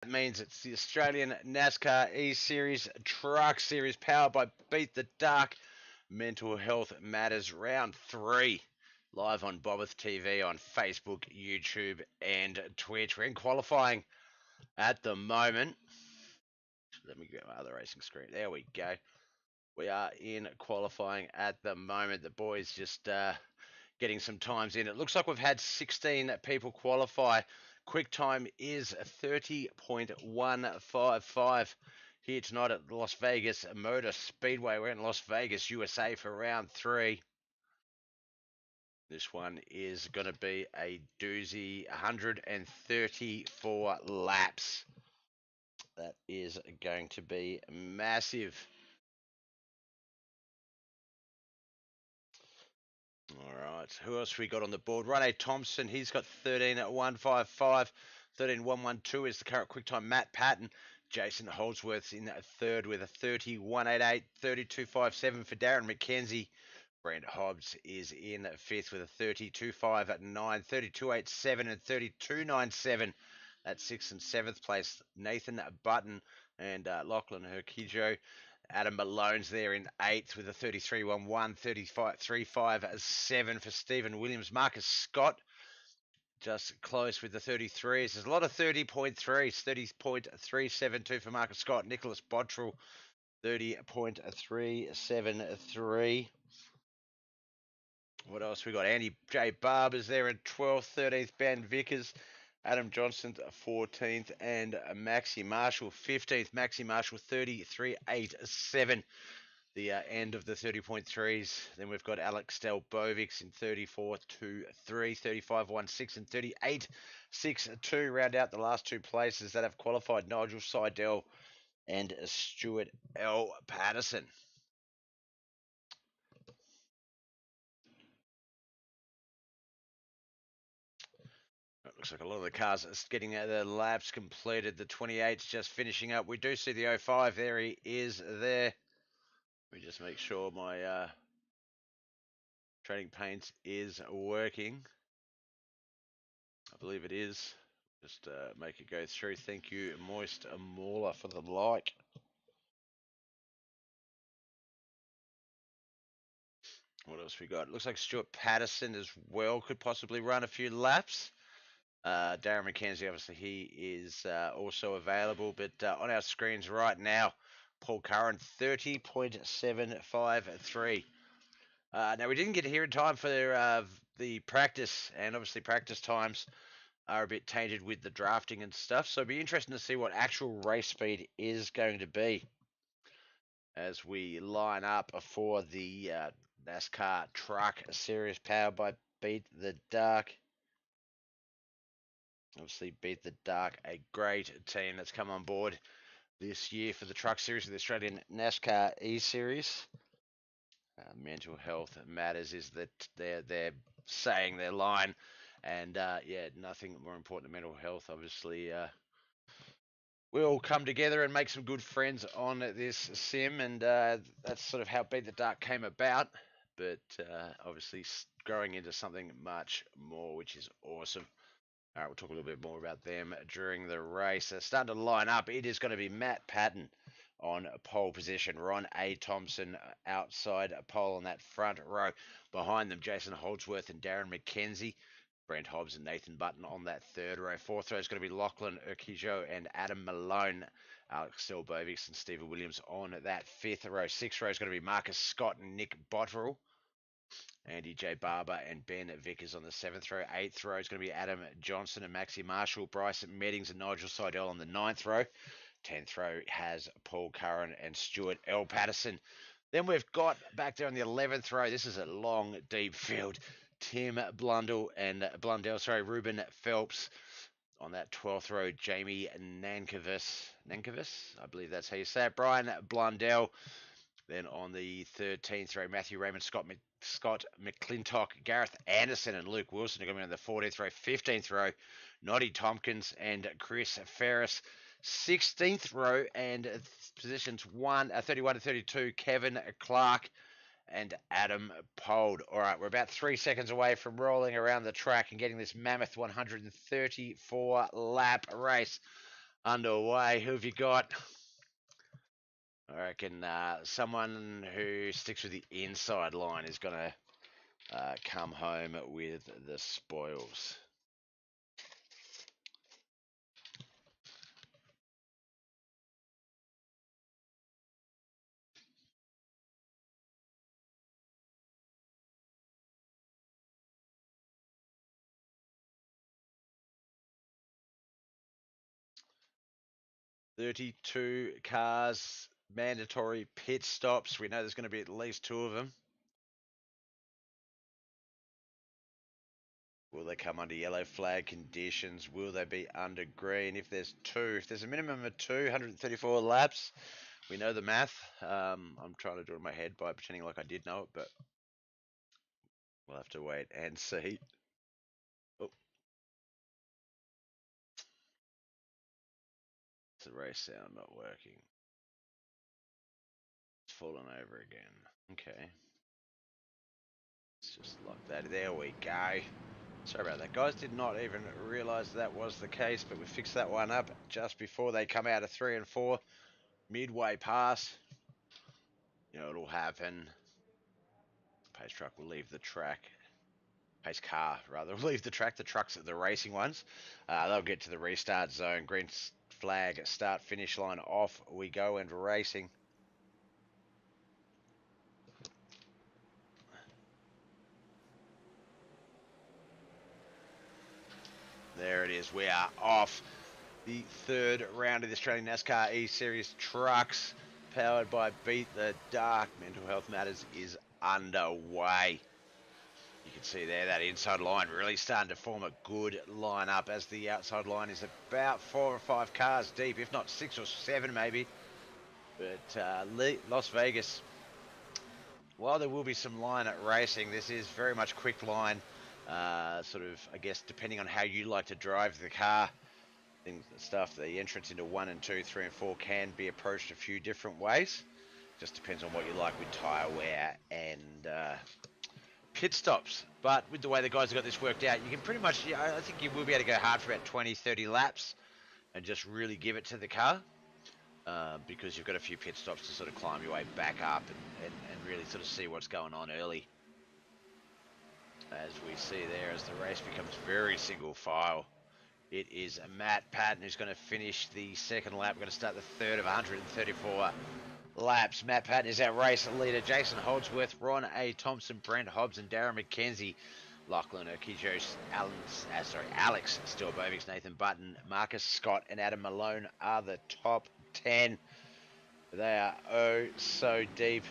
That means it's the Australian Nascar eSeries Truck Series powered by Beat the Dark. Mental Health Matters Round 3. Live on Bobith TV on Facebook, YouTube, and Twitch. We're in qualifying at the moment. Let me get my other racing screen. There we go. We are in qualifying at the moment. The boys just getting some times in. It looks like we've had 16 people qualify. Quick time is 30.155 here tonight at Las Vegas Motor Speedway. We're in Las Vegas, USA for round 3. This one is going to be a doozy, 134 laps. That is going to be massive. All right. Who else we got on the board? Rene Thompson. He's got 13.155. 13.112 is the current quick time. Matt Patton. Jason Holdsworth's in third with a 30.188. 32.57 for Darren McKenzie. Brent Hobbs is in fifth with a 32.5 at 9. 32.87 and 32.97 at sixth and seventh place. Nathan Button and Lachlan Herkijo. Adam Malone's there in eighth with a 33.11, 35.357 for Stephen Williams. Marcus Scott just close with the 33s. There's a lot of 30.3s, 30.372 for Marcus Scott. Nicholas Bottrell, 30.373. What else we got? Andy J. Barber's there in 12th, 13th. Ben Vickers. Adam Johnson 14th and Maxi Marshall 15th. Maxi Marshall 33.87. The end of the 30.3s. Then we've got Alex Stelbovics in 34.23, 35.16 and 38.62. Round out the last two places that have qualified. Nigel Seidel and Stuart L. Patterson. It looks like a lot of the cars are getting their laps completed. The 28's just finishing up. We do see the 05. There he is there. Let me just make sure my trading paints is working. I believe it is. Just make it go through. Thank you, Moist Mauler, for the like. What else we got? Looks like Stuart Patterson as well could possibly run a few laps. Darren McKenzie, obviously, he is also available. But on our screens right now, Paul Curran, 30.753. Now, we didn't get here in time for the practice, and obviously practice times are a bit tainted with the drafting and stuff. So it'll be interesting to see what actual race speed is going to be as we line up for the NASCAR Truck Series powered by Beat the Dark. Obviously, Beat the Dark, a great team that's come on board this year for the Truck Series of the Australian NASCAR eSeries. Mental health matters is that they're saying their line, and yeah, nothing more important than mental health. Obviously, we all come together and make some good friends on this sim, and that's sort of how Beat the Dark came about. But obviously, growing into something much more, which is awesome. All right, we'll talk a little bit more about them during the race. Starting to line up, it is going to be Matt Patton on pole position. Ron A. Thompson outside pole on that front row. Behind them, Jason Holdsworth and Darren McKenzie. Brent Hobbs and Nathan Button on that third row. Fourth row is going to be Lachlan Urquijo and Adam Malone. Alex Stelbovics and Stephen Williams on that fifth row. Sixth row is going to be Marcus Scott and Nick Botterill. Andy J. Barber and Ben Vickers on the seventh row. Eighth row is going to be Adam Johnson and Maxi Marshall. Bryson Meddings and Nigel Seidel on the ninth row. 10th row has Paul Curran and Stuart L. Patterson. Then we've got back there on the 11th row. This is a long, deep field. Tim Blundell and Ruben Phelps. On that 12th row, Jamie Nankervis, I believe that's how you say it. Brian Blundell. Then on the 13th row, Matthew Raymond, Scott McClintock, Gareth Anderson, and Luke Wilson are going to be on the 14th row. 15th row, Noddy Tompkins and Chris Ferris. 16th row and positions 31 to 32, Kevin Clark and Adam Pold. All right, we're about 3 seconds away from rolling around the track and getting this mammoth 134 lap race underway. Who have you got? I reckon someone who sticks with the inside line is going to come home with the spoils. "32 cars, mandatory pit stops." We know there's going to be at least 2 of them. Will they come under yellow flag conditions? Will they be under green? If there's a minimum of 234 laps, we know the math. I'm trying to do it in my head by pretending like I did know it, but we'll have to wait and see. Oh, it's the race sound not working. It's fallen over again. Okay. It's just like that. There we go. Sorry about that, guys. Did not even realise that was the case, but we fixed that one up just before they come out of 3 and 4. Midway pass. You know, it'll happen. Pace truck will leave the track. Pace car, rather, will leave the track. The trucks are the racing ones. They'll get to the restart zone. Green flag, start, finish line, off we go and racing. There it is. We are off. The third round of the Australian NASCAR eSeries trucks, powered by Beat the Dark. Mental Health Matters is underway. You can see there that inside line really starting to form a good lineup, as the outside line is about 4 or 5 cars deep, if not 6 or 7 maybe. But Las Vegas, while there will be some line at racing, this is very much quick line. Sort of, I guess, depending on how you like to drive the car, things stuff. The entrance into 1 and 2, 3 and 4 can be approached a few different ways. Just depends on what you like with tyre wear and pit stops. But with the way the guys have got this worked out, you can pretty much, I think you will be able to go hard for about 20, 30 laps and just really give it to the car. Because you've got a few pit stops to sort of climb your way back up and really sort of see what's going on early. As we see there, as the race becomes very single file, it is Matt Patton who's going to finish the second lap. We're going to start the third of 134 laps. Matt Patton is our race leader. Jason Holdsworth, Ron A. Thompson, Brent Hobbs, and Darren McKenzie. Lachlan Urquijo, Alex Stilbovics, Nathan Button, Marcus Scott, and Adam Malone are the top 10. They are oh so deep.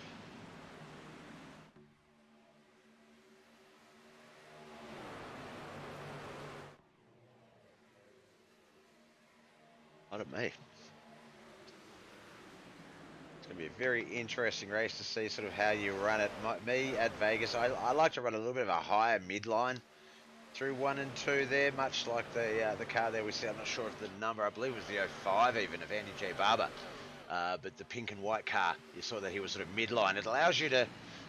Not at me. It's going to be a very interesting race to see sort of how you run it. Me at Vegas, I like to run a little bit of a higher midline through 1 and 2 there, much like the car there we see. I'm not sure if the number, I believe it was the 05 even, of Andy J. Barber. But the pink and white car, you saw that he was sort of midline. It allows you to, you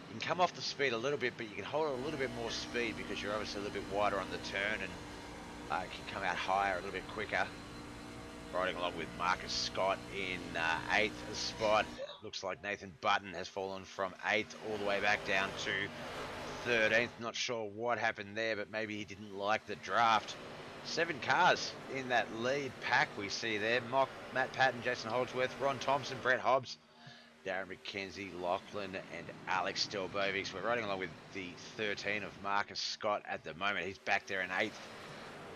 can come off the speed a little bit, but you can hold a little bit more speed because you're obviously a little bit wider on the turn and can come out higher a little bit quicker. Riding along with Marcus Scott in 8th spot. Looks like Nathan Button has fallen from 8th all the way back down to 13th. Not sure what happened there, but maybe he didn't like the draft. 7 cars in that lead pack we see there. Matt Patton, Jason Holdsworth, Ron Thompson, Brett Hobbs, Darren McKenzie, Lachlan, and Alex Stilbovics. We're riding along with the 13 of Marcus Scott at the moment. He's back there in 8th.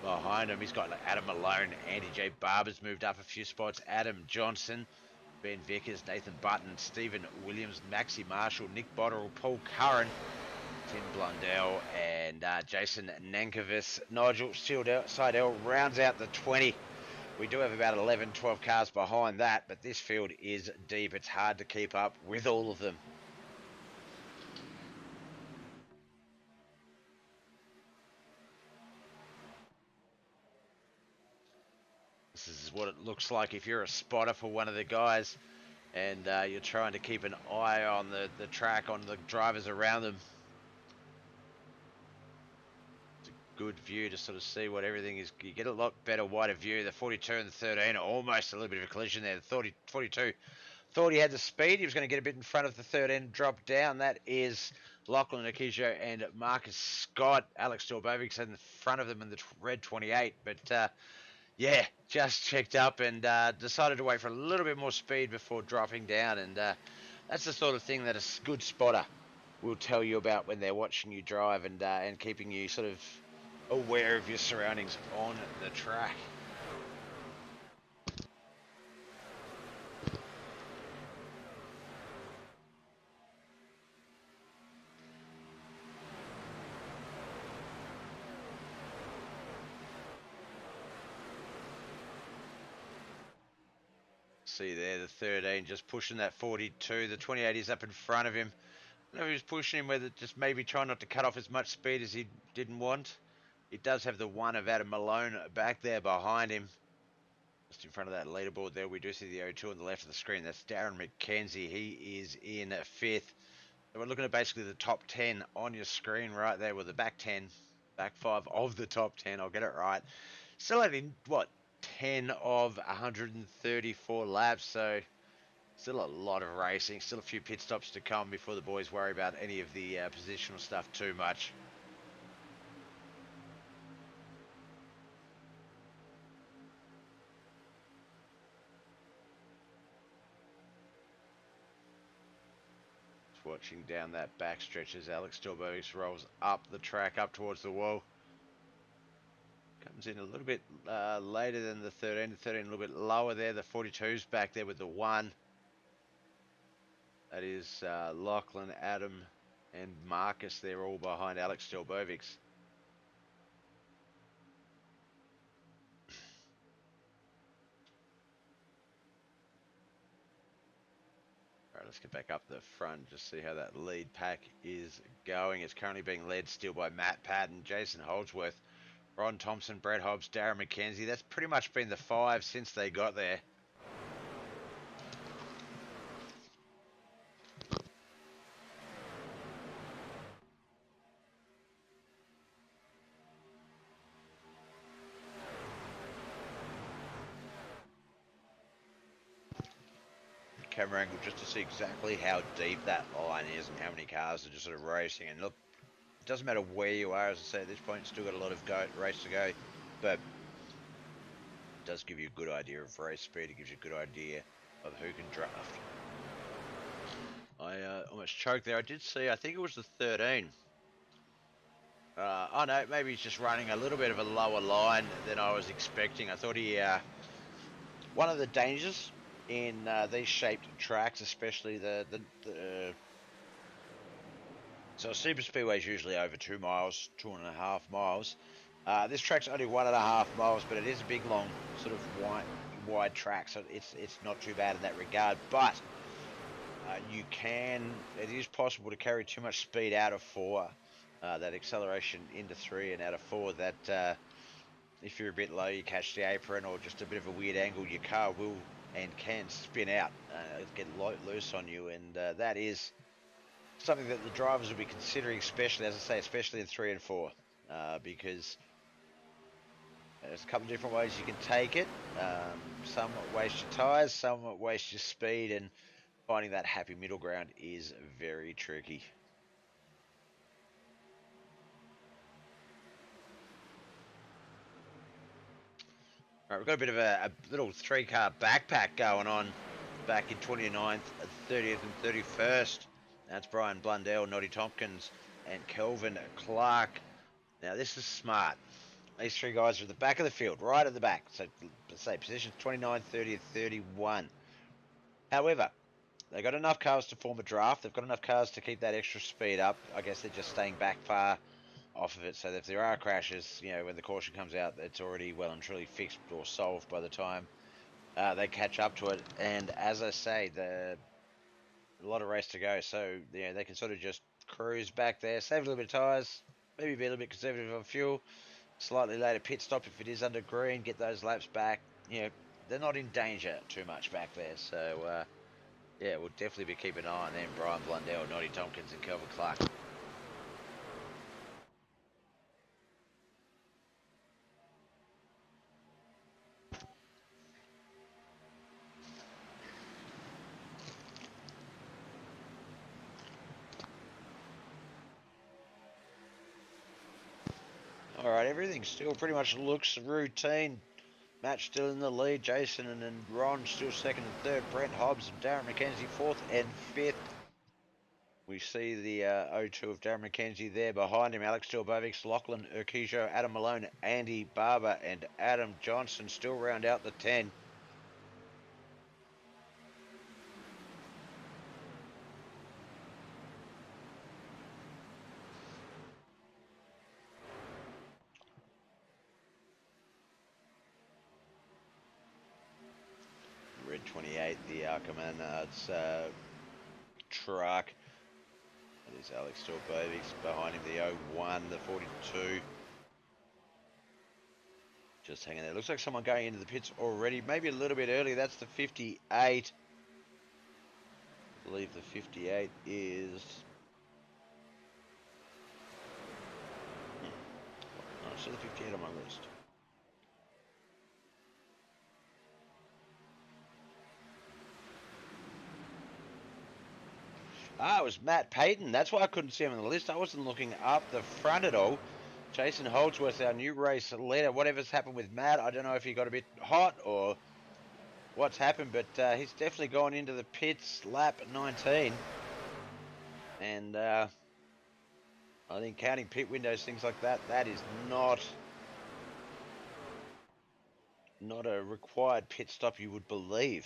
Behind him, he's got Adam Malone. Andy J. Barber's moved up a few spots. Adam Johnson, Ben Vickers, Nathan Button, Stephen Williams, Maxi Marshall, Nick Botterill, Paul Curran, Tim Blundell, and Jason Nankovich. Nigel Seidel rounds out the 20. We do have about 11, 12 cars behind that, but this field is deep. It's hard to keep up with all of them. This is what it looks like if you're a spotter for one of the guys and you're trying to keep an eye on the track, on the drivers around them. good view to sort of see what everything is. You get a lot better, wider view. The 42 and the 13 are almost a little bit of a collision there. The 42 thought he had the speed. He was going to get a bit in front of the 13, drop down. That is Lachlan Akijo and Marcus Scott. Alex Dorbovic in the front of them in the red 28. But yeah, just checked up and decided to wait for a little bit more speed before dropping down. And that's the sort of thing that a good spotter will tell you about when they're watching you drive and keeping you sort of aware of your surroundings on the track. See there, the 13 just pushing that 42. The 28 is up in front of him. I don't know if he was pushing him, whether just maybe trying not to cut off as much speed as he didn't want. It does have the one of Adam Malone back there behind him. Just in front of that leaderboard there, we do see the O2 on the left of the screen. That's Darren McKenzie. He is in fifth. So we're looking at basically the top 10 on your screen right there with the back 10, back 5 of the top 10. I'll get it right. Still only, what, 10 of 134 laps. So still a lot of racing. Still a few pit stops to come before the boys worry about any of the positional stuff too much. Watching down that back stretch as Alex Dorbovic rolls up the track up towards the wall. Comes in a little bit later than the 13. The 13 a little bit lower there. The 42's back there with the 1. That is Lachlan, Adam, and Marcus. They're all behind Alex Dorbovic. Alright, let's get back up the front, just see how that lead pack is going. It's currently being led still by Matt Patton, Jason Holdsworth, Ron Thompson, Brett Hobbs, Darren McKenzie. That's pretty much been the 5 since they got there. Camera angle just to see exactly how deep that line is and how many cars are just sort of racing. And look, it doesn't matter where you are, as I say, at this point, still got a lot of race to go, but it does give you a good idea of race speed. It gives you a good idea of who can draft. I almost choked there. I did see, I think it was the 13. Oh no, maybe he's just running a little bit of a lower line than I was expecting. I thought he, one of the dangers in these shaped tracks, especially so a super speedway is usually over 2 miles, 2.5 miles. This track's only 1.5 miles, but it is a big, long, sort of wide track, so it's not too bad in that regard. But it is possible to carry too much speed out of 4, that acceleration into 3 and out of 4. That if you're a bit low, you catch the apron or just a bit of a weird angle, your car will and can spin out, get loose on you, and that is something that the drivers will be considering, especially, as I say, especially in 3 and 4, because there's a couple of different ways you can take it. Some waste your tyres, some waste your speed, and finding that happy middle ground is very tricky. All right, we've got a bit of a little 3-car backpack going on back in 29th, 30th and 31st. That's Brian Blundell, Noddy Tompkins, and Kelvin Clark. Now, this is smart. These 3 guys are at the back of the field, right at the back. So, let's say positions 29, 30, and 31. However, they've got enough cars to form a draft. They've got enough cars to keep that extra speed up. I guess they're just staying back far off of it, so that if there are crashes, when the caution comes out, it's already well and truly fixed or solved by the time they catch up to it. And as I say, a lot of race to go, so they can sort of just cruise back there, save a little bit of tyres, maybe be a little bit conservative on fuel, slightly later pit stop if it is under green, get those laps back. They're not in danger too much back there, so yeah, we'll definitely be keeping an eye on them. Brian Blundell, Noddy Tompkins, and Kelvin Clark. everything still pretty much looks routine. Matt still in the lead. Jason and Ron still second and third. Brent Hobbs and Darren McKenzie fourth and fifth. We see the O2 of Darren McKenzie there behind him. Alex Stilbovics, Lachlan Urquijo, Adam Malone, Andy Barber, and Adam Johnson still round out the 10. Red 28, the Arcaman's truck. That is Alex Stilbovics. Behind him, the 01, the 42. Just hanging there. Looks like someone going into the pits already. Maybe a little bit early. That's the 58. I believe the 58 is... Oh, so the 58 on my list. Ah, it was Matt Payton. That's why I couldn't see him on the list. I wasn't looking up the front at all. Jason Holdsworth, our new race leader. Whatever's happened with Matt, I don't know if he got a bit hot or what's happened, but he's definitely gone into the pits lap 19. And I think counting pit windows, things like that, that is not a required pit stop, you would believe.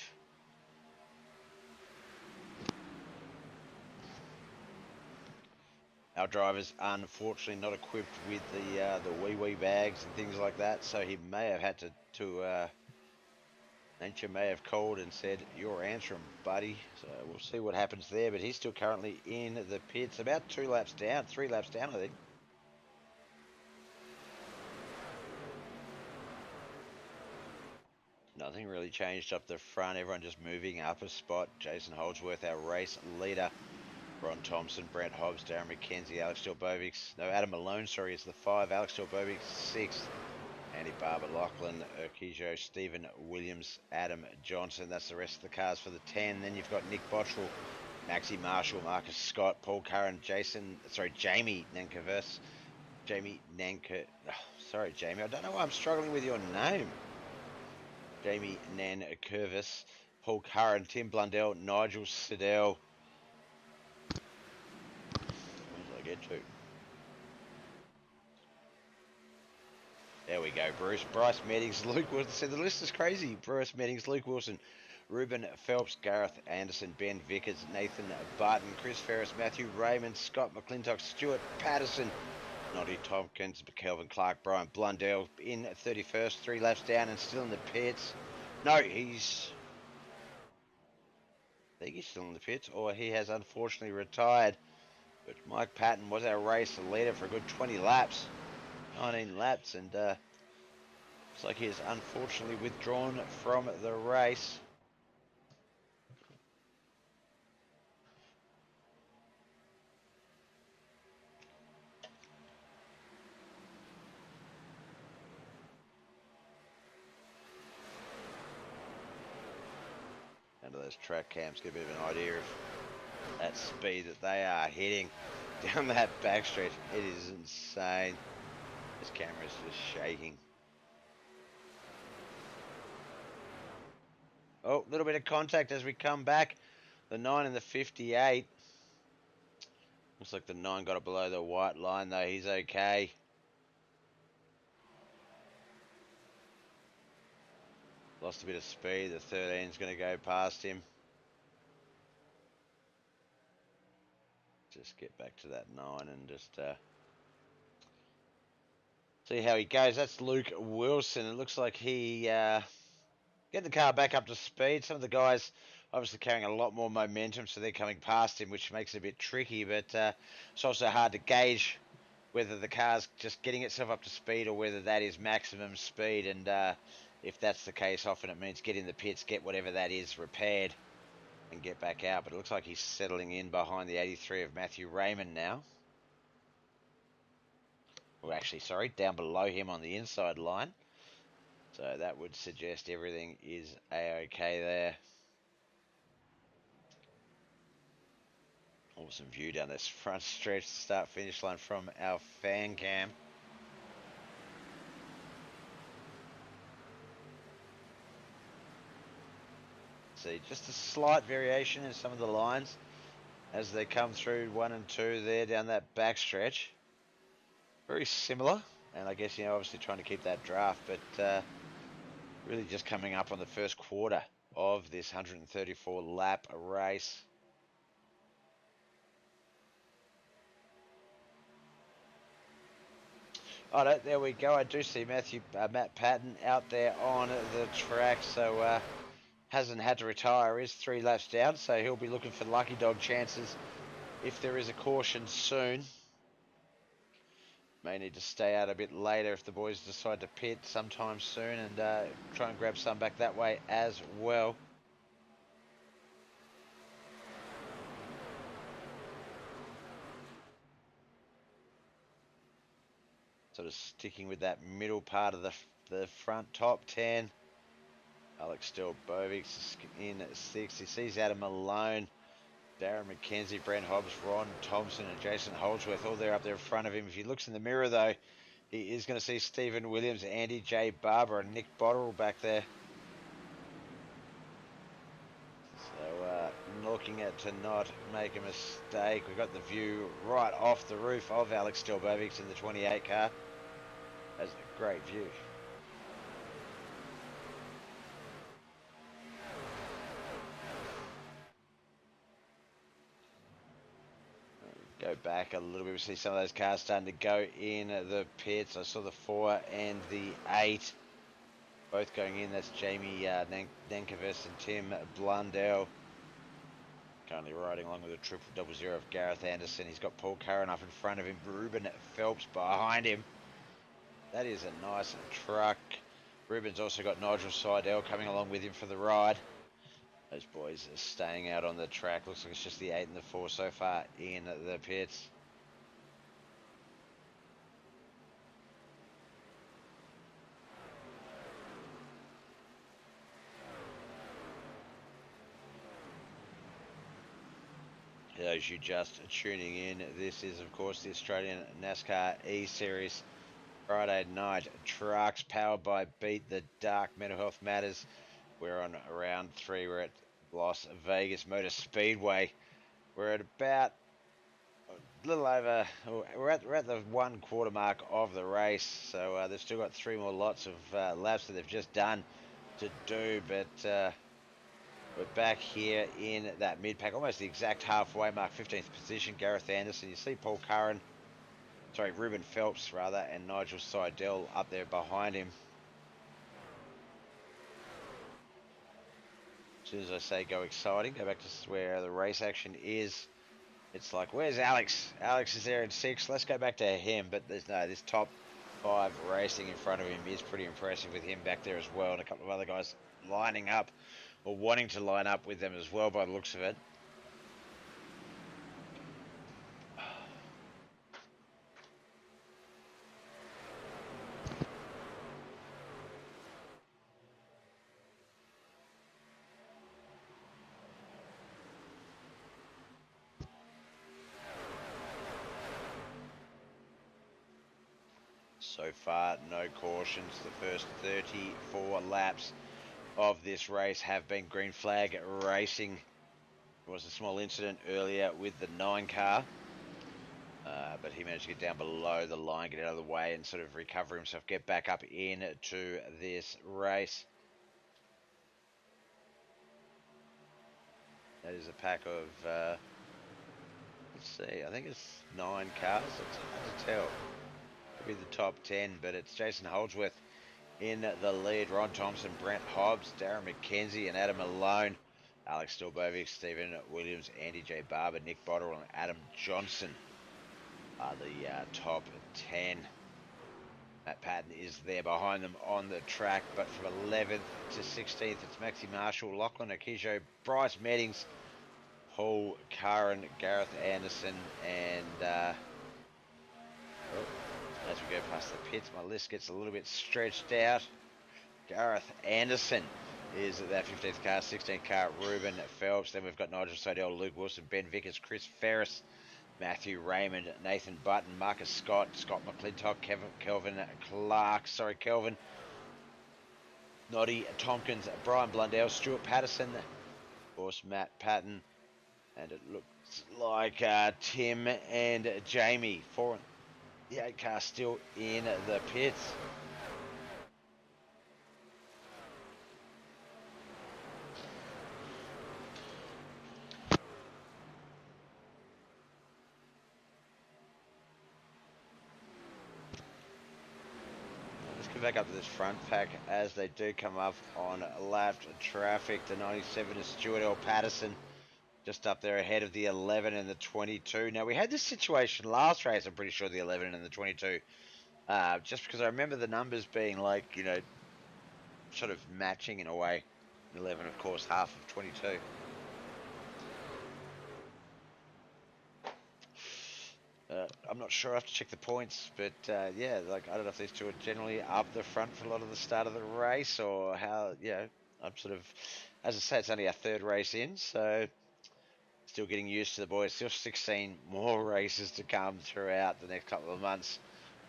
Our driver's unfortunately not equipped with the wee bags and things like that, so he may have had to nature may have called and said, "You're answering, buddy." So we'll see what happens there, but he's still currently in the pits, about 3 laps down, I think. Nothing really changed up the front, everyone just moving up a spot. Jason Holdsworth, our race leader. Ron Thompson, Brent Hobbs, Darren McKenzie, Alex Stilbovics. No, Adam Malone, sorry, is the 5. Alex Stilbovics, 6th. Andy Barber, Lachlan Urquijo, Stephen Williams, Adam Johnson. That's the rest of the cars for the 10. Then you've got Nick Bottrell, Maxie Marshall, Marcus Scott, Paul Curran, Jamie Nankervis. Jamie Nanker... Oh, sorry, Jamie. I don't know why I'm struggling with your name. Jamie Nankervis, Paul Curran, Tim Blundell, Nigel Siddell. Where did I get to? There we go. Bryce Meddings, Luke Wilson. So the list is crazy. Bryce Meddings, Luke Wilson, Ruben Phelps, Gareth Anderson, Ben Vickers, Nathan Barton, Chris Ferris, Matthew Raymond, Scott McClintock, Stuart Patterson, Noddy Tompkins, Kelvin Clark, Brian Blundell in 31st, 3 laps down and still in the pits. No, I think he's still in the pits, or he has unfortunately retired. But Mike Patton was our race leader for a good 20 laps, 19 laps, and looks like he is unfortunately withdrawn from the race. Under those track cams, get a bit of an idea of that speed that they are hitting down that back straight. It is insane. This camera is just shaking. Oh, a little bit of contact as we come back. The 9 and the 58. Looks like the 9 got it below the white line, though. He's okay. Lost a bit of speed. The 13 is going to go past him. Just get back to that 9 and just see how he goes. That's Luke Wilson. It looks like he get the car back up to speed. Some of the guys obviously carrying a lot more momentum, so they're coming past him, which makes it a bit tricky, but it's also hard to gauge whether the car's just getting itself up to speed or whether that is maximum speed, and if that's the case, often it means get in the pits, get whatever that is repaired, and get back out. But it looks like he's settling in behind the 83 of Matthew Raymond now. Well, actually, sorry, down below him on the inside line. So that would suggest everything is a-okay there. Awesome view down this front stretch, start finish line from our fan cam. See, just a slight variation in some of the lines as they come through 1 and 2 there down that back stretch. Very similar, and I guess, obviously trying to keep that draft, but really just coming up on the first quarter of this 134 lap race. Oh, no, there we go. I do see Matt Patton out there on the track, so hasn't had to retire. Is 3 laps down, so he'll be looking for lucky dog chances if there is a caution soon. May need to stay out a bit later if the boys decide to pit sometime soon and try and grab some back that way as well. Sort of sticking with that middle part of the front top 10. Alex Stelbovic in at 6. He sees Adam Malone, Darren McKenzie, Brent Hobbs, Ron Thompson, and Jason Holdsworth all there up there in front of him. If he looks in the mirror, though, he is going to see Stephen Williams, Andy J. Barber, and Nick Botterill back there. So looking at to not make a mistake. We've got the view right off the roof of Alex Stelbovic in the 28 car. That's a great view. Go back a little bit. We see some of those cars starting to go in the pits. I saw the 4 and the 8 both going in. That's Jamie Nankervis and Tim Blundell. Currently riding along with a 0000 of Gareth Anderson. He's got Paul Curran up in front of him. Ruben Phelps behind him. That is a nice truck. Ruben's also got Nigel Seidel coming along with him for the ride. Those boys are staying out on the track. Looks like it's just the 8 and the 4 so far in the pits. Those you just tuning in, this is of course the Australian Nascar eSeries Friday night trucks powered by Beat the Dark Mental Health Matters. We're on round 3. We're at Las Vegas Motor Speedway. We're at about a little over, we're at the 1/4 mark of the race, so they've still got 3 more lots of laps that they've just done to do, but we're back here in that mid-pack, almost the exact halfway mark, 15th position. Gareth Anderson, you see Paul Curran, Ruben Phelps rather, and Nigel Seidel up there behind him. As soon as I say go exciting, go back to where the race action is. It's like, where's Alex? Alex is there in 6. Let's go back to him. But there's no, this top 5 racing in front of him is pretty impressive with him back there as well. And a couple of other guys lining up or wanting to line up with them as well by the looks of it. So far, no cautions. The first 34 laps of this race have been green flag racing. There was a small incident earlier with the 9 car, but he managed to get down below the line, get out of the way, and sort of recover himself, get back up into this race. That is a pack of, let's see, I think it's 9 cars. It's hard to tell. Could be the top 10, but it's Jason Holdsworth in the lead. Ron Thompson, Brent Hobbs, Darren McKenzie, and Adam Malone. Alex Stelbovic, Stephen Williams, Andy J. Barber, Nick Botterill, and Adam Johnson are the top 10. Matt Patton is there behind them on the track, but from 11th to 16th, it's Maxi Marshall, Lachlan Akijo, Bryce Meddings, Paul Curran, Gareth Anderson, and as we go past the pits, my list gets a little bit stretched out. Gareth Anderson is that 15th car, 16th car, Ruben Phelps. Then we've got Nigel Seidel, Luke Wilson, Ben Vickers, Chris Ferris, Matthew Raymond, Nathan Button, Marcus Scott, Scott McClintock, Kelvin Noddy Tompkins, Brian Blundell, Stuart Patterson, course, Matt Patton. And it looks like Tim and Jamie, 4 and the 8 car still in the pits. Let's come back up to this front pack as they do come up on lapped traffic. The 97 is Stuart L. Patterson, just up there ahead of the 11 and the 22. Now, we had this situation last race, I'm pretty sure, the 11 and the 22. Just because I remember the numbers being like, you know, sort of matching in a way. 11, of course, half of 22. I'm not sure. I have to check the points, but yeah, like I don't know if these two are generally up the front for a lot of the start of the race or how. Yeah, I'm sort of, as I say, it's only our third race in, so still getting used to the boys. Still 16 more races to come throughout the next couple of months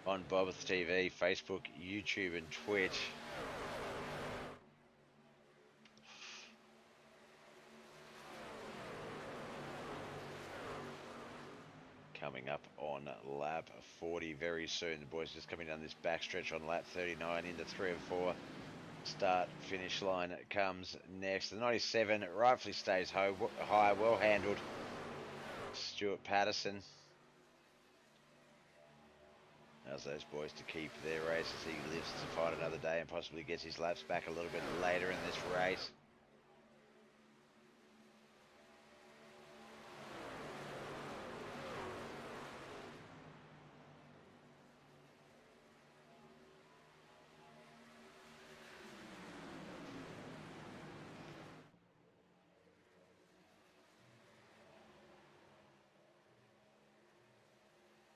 on Bobith TV, Facebook, YouTube, and Twitch. Coming up on lap 40 very soon. The boys just coming down this backstretch on lap 39 into 3 and 4. Start finish line comes next. The 97 rightfully stays high, well handled. Stuart Patterson. How's those boys to keep their race as he lives to fight another day and possibly gets his laps back a little bit later in this race.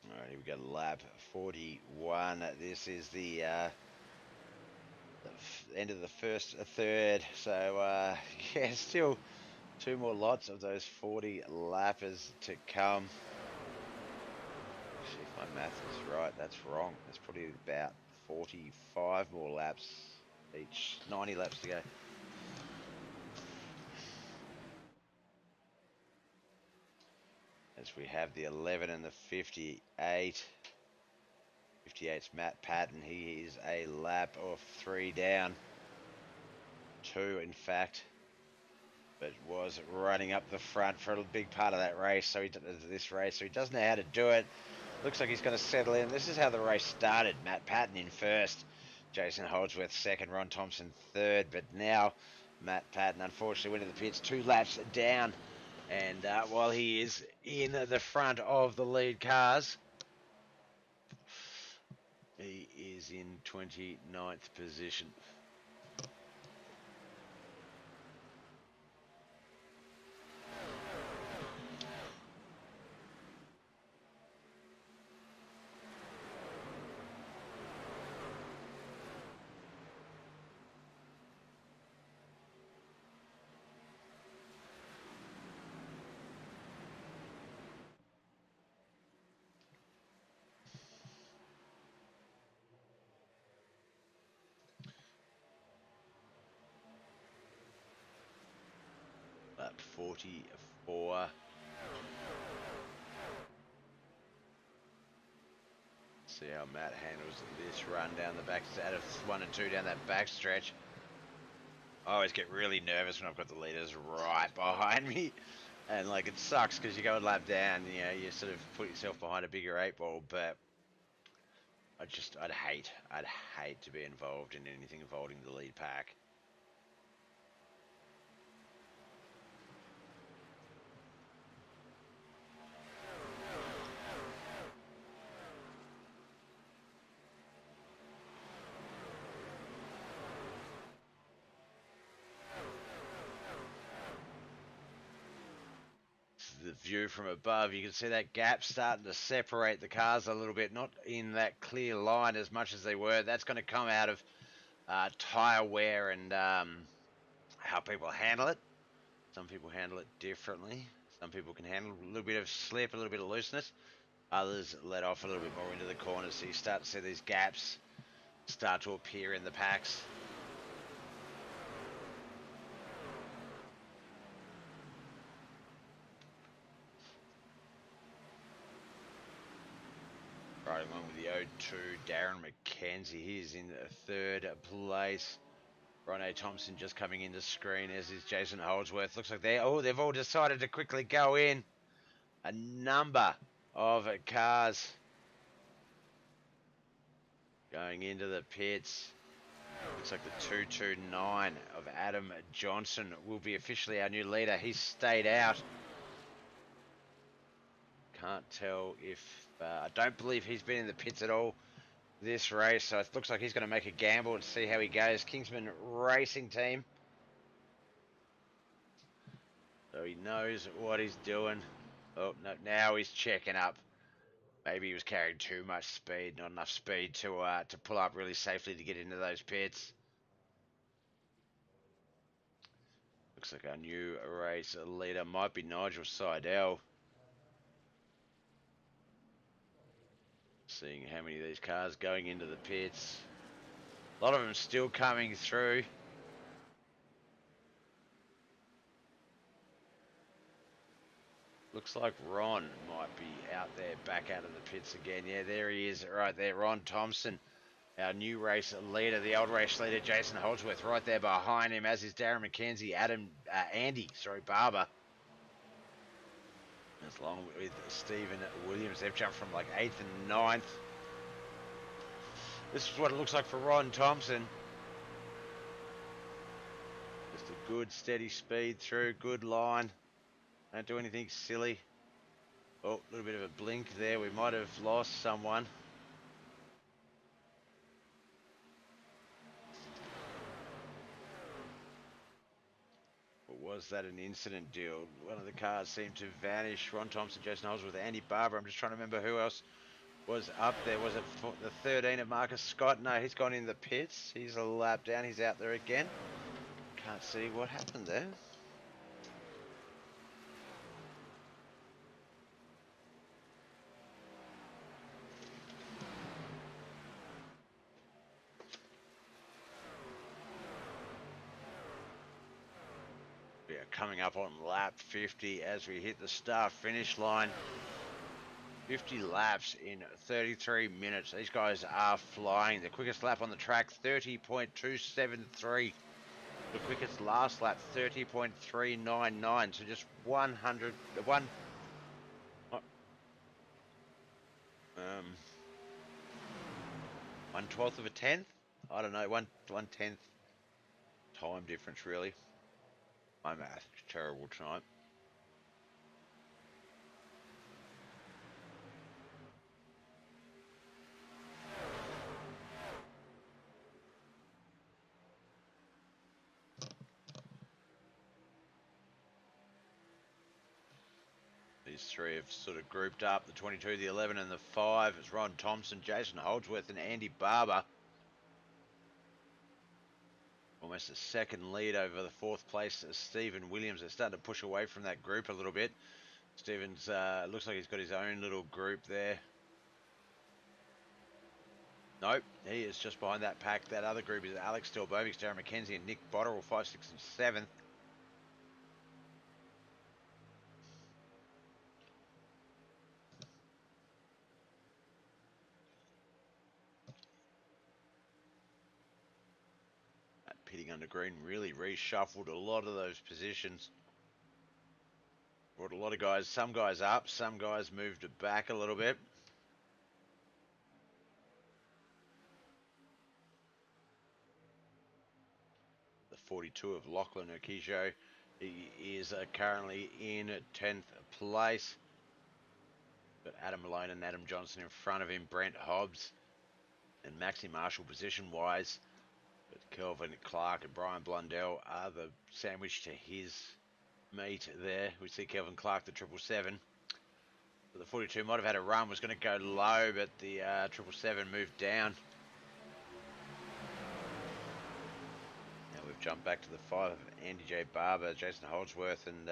All right, here we go, lap 41. This is the end of the first third. So, yeah, still 2 more lots of those 40 lappers to come. Actually, if my math is right, that's wrong. It's probably about 45 more laps each. 90 laps to go. As we have the 11 and the 58. 58's Matt Patton. He is a lap or 3 down. 2, in fact. But was running up the front for a big part of that race. So this race, so he does know how to do it. Looks like he's going to settle in. This is how the race started. Matt Patton in first. Jason Holdsworth second. Ron Thompson third. But now Matt Patton unfortunately went to the pits 2 laps down. And while he is in the front of the lead cars, he is in 29th position. Lap 44. See how Matt handles this run down the back, out of 1 and 2 down that back stretch. I always get really nervous when I've got the leaders right behind me. And like it sucks because you go a lap down, you know, you sort of put yourself behind a bigger 8-ball, but I'd hate to be involved in anything involving the lead pack. The view from above, you can see that gap starting to separate the cars a little bit, not in that clear line as much as they were. That's going to come out of tyre wear and how people handle it. Some people handle it differently. Some people can handle a little bit of slip, a little bit of looseness. Others let off a little bit more into the corners, so you start to see these gaps start to appear in the packs. going on with the 0-2. Darren McKenzie, he's in third place. Ronnie Thompson just coming into screen, as is Jason Holdsworth. Looks like they've all decided to quickly go in. A number of cars going into the pits. Looks like the 229 of Adam Johnson will be officially our new leader. He's stayed out. Can't tell if... I don't believe he's been in the pits at all this race, so it looks like he's going to make a gamble and see how he goes. Kingsman Racing Team. So he knows what he's doing. Oh, no, now he's checking up. Maybe he was carrying too much speed, not enough speed to pull up really safely to get into those pits. Looks like our new race leader might be Nigel Seidel. Seeing how many of these cars going into the pits. A lot of them still coming through. Looks like Ron might be out there, back out of the pits again. Yeah, there he is, right there. Ron Thompson, our new race leader, the old race leader, Jason Holdsworth, right there behind him, as is Darren McKenzie, Andy Barber. As long with Stephen Williams. They've jumped from like 8th and 9th. This is what it looks like for Ron Thompson. Just a good steady speed through, good line. Don't do anything silly. Oh, a little bit of a blink there. We might have lost someone. Or was that an incident deal? One of the cars seemed to vanish. Ron Thompson, Jason Holdsworth, Andy Barber. I'm just trying to remember who else was up there. Was it the 13 of Marcus Scott? No, he's gone in the pits. He's a lap down. He's out there again. Can't see what happened there. We are coming up on lap 50 as we hit the start-finish line. 50 laps in 33 minutes. These guys are flying. The quickest lap on the track, 30.273. The quickest last lap, 30.399. So just 1/12 of a tenth. I don't know, 1/10 time difference really. My math is terrible tonight. These three have sort of grouped up, the 22, the 11 and the 5. It's Ron Thompson, Jason Holdsworth and Andy Barber. Almost a second lead over the 4th place, Stephen Williams. They're starting to push away from that group a little bit. Stephen's looks like he's got his own little group there. Nope, he is just behind that pack. That other group is Alex Stelbovic, Darren McKenzie and Nick Botterill, 5, 6 and 7. Pitting under green really reshuffled a lot of those positions. Brought a lot of guys, some guys up, some guys moved back a little bit. The 42 of Lachlan Okijo, he is currently in 10th place. Got Adam Malone and Adam Johnson in front of him, Brent Hobbs and Maxi Marshall position-wise. But Kelvin Clark and Brian Blundell are the sandwich to his mate there. We see Kelvin Clark, the 777. So the 42 might have had a run, was going to go low, but the 777 moved down. Now we've jumped back to the 5 of Andy J. Barber, Jason Holdsworth and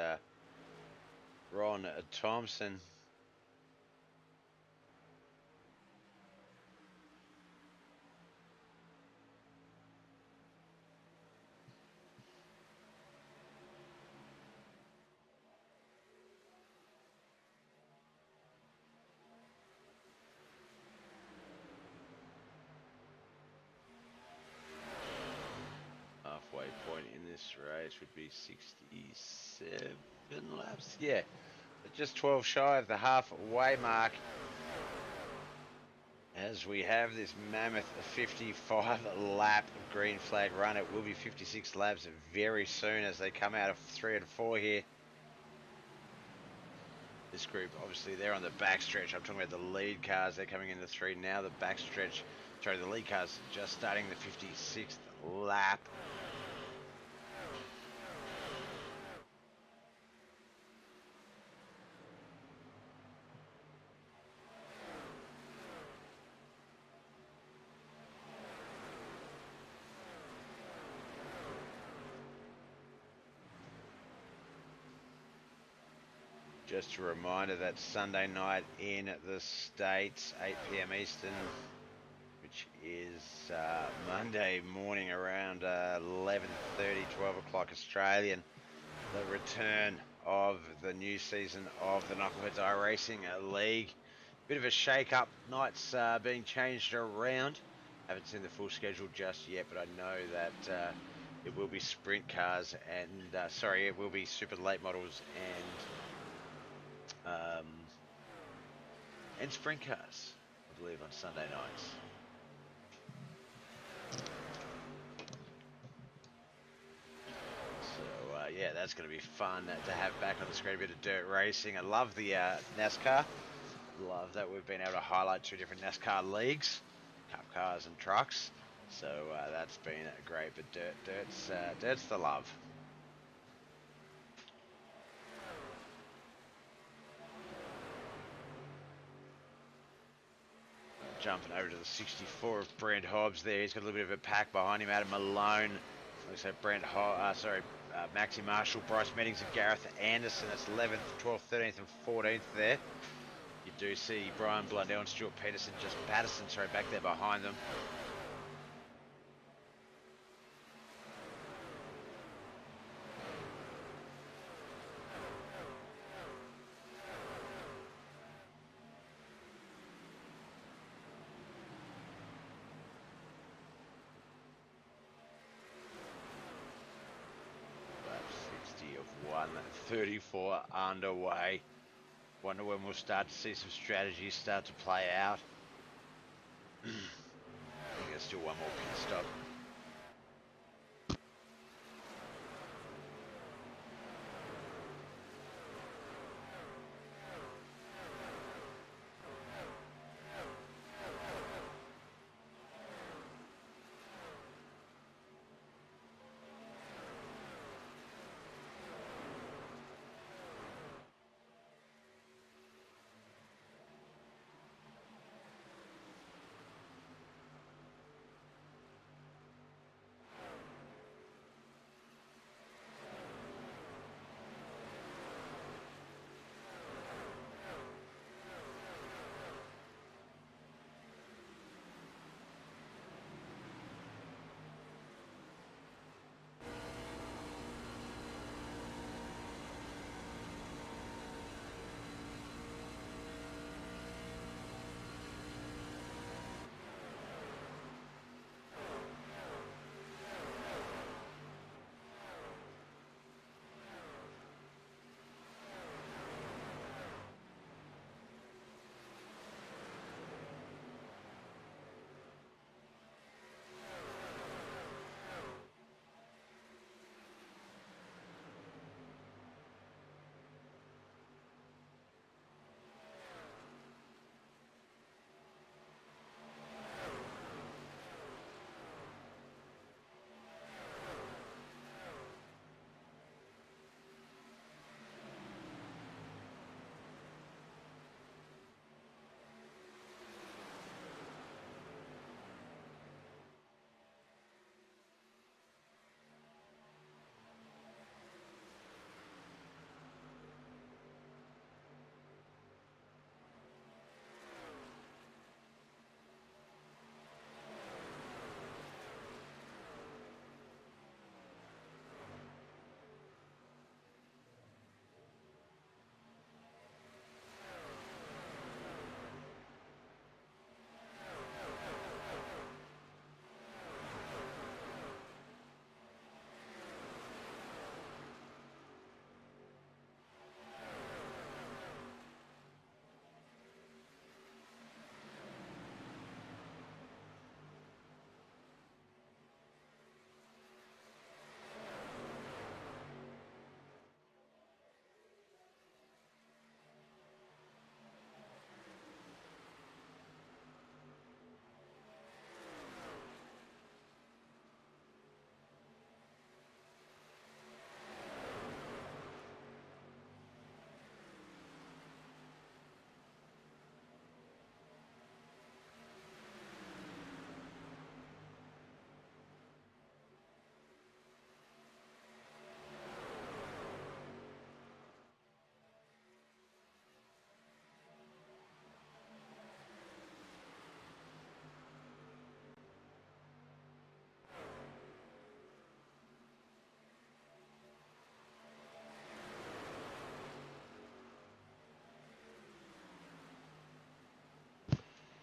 Ron Thompson. this race would be 67 laps. Yeah, just 12 shy of the halfway mark. As we have this mammoth 55 lap green flag run, it will be 56 laps very soon as they come out of 3 and 4 here. This group, obviously, they're on the backstretch. I'm talking about the lead cars. They're coming into 3 now. The backstretch, sorry, the lead cars just starting the 56th lap. Just a reminder that Sunday night in the States, 8 p.m. Eastern, which is Monday morning around 11:30, 12 o'clock Australian, the return of the new season of the Knuckleheads iRacing League. Bit of a shake-up, nights being changed around. Haven't seen the full schedule just yet, but I know that it will be sprint cars and, it will be super late models and sprint cars, I believe, on Sunday nights. So, yeah, that's going to be fun to have back on the screen, a bit of dirt racing. I love the NASCAR. Love that we've been able to highlight 2 different NASCAR leagues, cup cars and trucks. So that's been great, but dirt's the love. Jumping over to the 64 of Brent Hobbs there. He's got a little bit of a pack behind him. Adam Malone. Looks like Maxi Marshall, Bryce Meddings and Gareth Anderson. That's 11th, 12th, 13th and 14th there. You do see Brian Blundell and Stuart Patterson back there behind them. Lap 60 of 1:34 underway. Wonder when we'll start to see some strategies start to play out. I think there's still one more pit stop.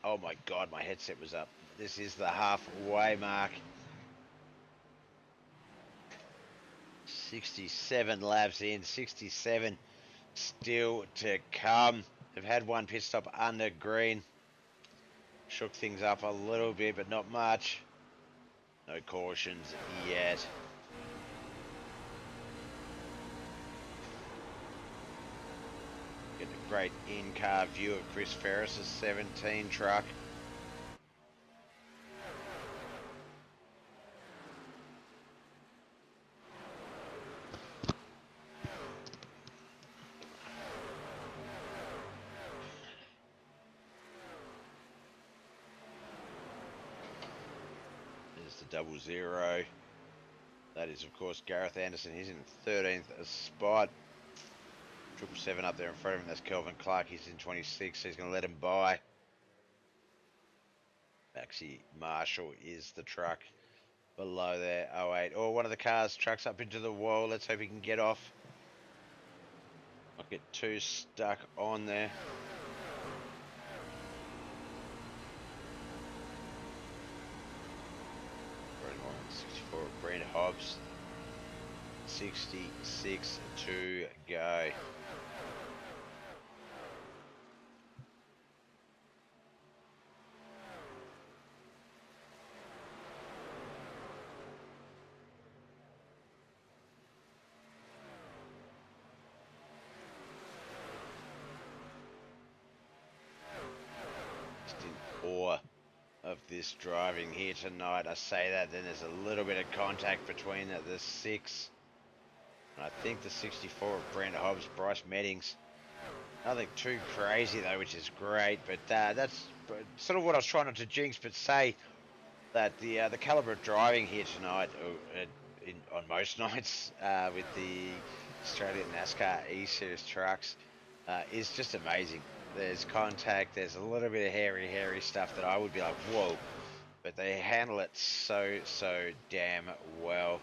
Oh my God, my headset was up. This is the halfway mark. 67 laps in, 67 still to come. They've had one pit stop under green. Shook things up a little bit, but not much. No cautions yet. Get a great in-car view of Chris Ferris's 17 truck. There's the 00. That is, of course, Gareth Anderson. He's in 13th spot. 777 up there in front of him. That's Kelvin Clark. He's in 26, so he's going to let him by. Maxi Marshall is the truck below there. 08. Oh, one of the cars trucks up into the wall. Let's hope he can get off. Not get too stuck on there. Brent Hobbs, 66 to go. Just in awe of this driving here tonight. I say that, then there's a little bit of contact between the 6 and I think the 64 of Brent Hobbs, Bryce Meddings. Nothing too crazy though, which is great, but that's sort of what I was trying not to jinx, but say that the caliber of driving here tonight, on most nights with the Australian Nascar eSeries trucks, is just amazing. There's contact, there's a little bit of hairy stuff that I would be like, whoa, but they handle it so damn well.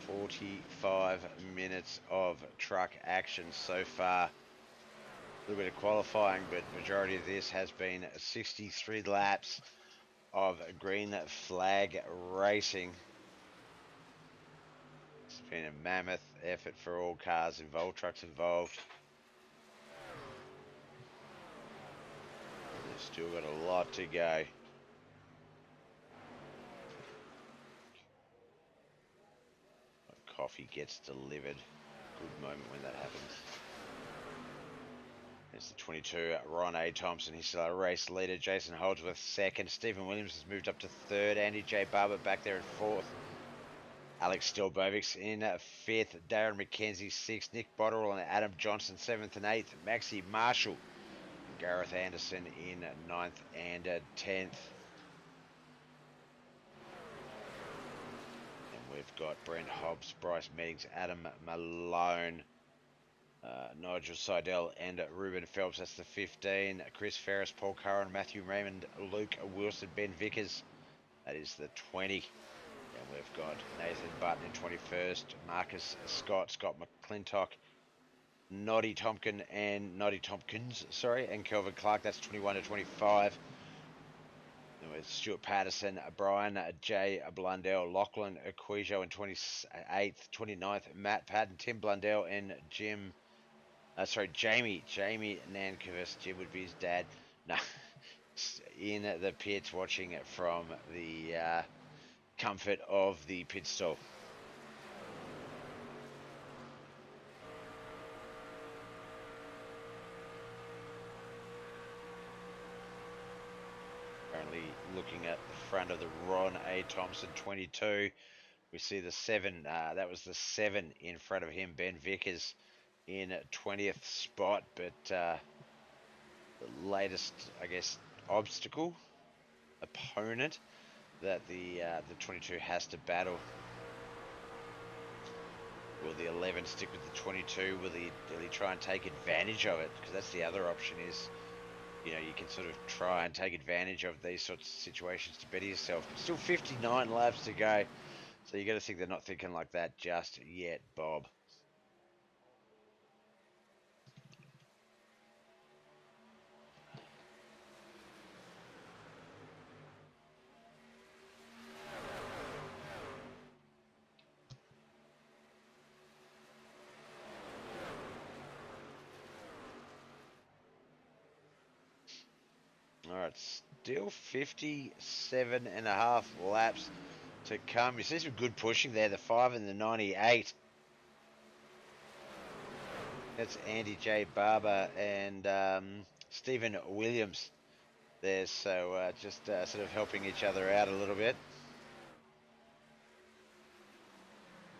"45 minutes of truck action so far. A little bit of qualifying, but majority of this has been 63 laps of green flag racing. It's been a mammoth effort for all cars involved, trucks involved. They've still got a lot to go. Coffee gets delivered. Good moment when that happens. There's the 22, Ron A. Thompson. He's still a race leader. Jason Holdsworth second. Stephen Williams has moved up to third. Andy J. Barber back there in fourth. Alex Stilbovics in fifth. Darren McKenzie sixth. Nick Botterill and Adam Johnson seventh and eighth. Maxi Marshall and Gareth Anderson in ninth and 10th. And we've got Brent Hobbs, Bryce Meddings, Adam Malone, Nigel Seidel and Ruben Phelps. That's the 15. Chris Ferris, Paul Curran, Matthew Raymond, Luke Wilson, Ben Vickers. That is the 20. And we've got Nathan Button in 21st. Marcus Scott, Scott McClintock, Noddy Tompkins, and Kelvin Clark. That's 21 to 25. And with Stuart Patterson, Brian J. Blundell, Lachlan Equijo in 28th, 29th, Matt Patton, Tim Blundell, and Jamie Nankervis. Jim would be his dad. No, in the pits watching it from the comfort of the pit stall. Currently looking at the front of the Ron A. Thompson 22. We see the 7. That was the 7 in front of him, Ben Vickers, in 20th spot, but the latest, I guess, obstacle opponent that the 22 has to battle. Will the 11 stick with the 22? Will he try and take advantage of it? Because that's the other option is, you know, you can sort of try and take advantage of these sorts of situations to better yourself. But still 59 laps to go. So you got to think they're not thinking like that just yet, Bob. All right, still 57.5 laps to come. You see some good pushing there, the 5 and the 98. That's Andy J. Barber and Stephen Williams there. So just sort of helping each other out a little bit.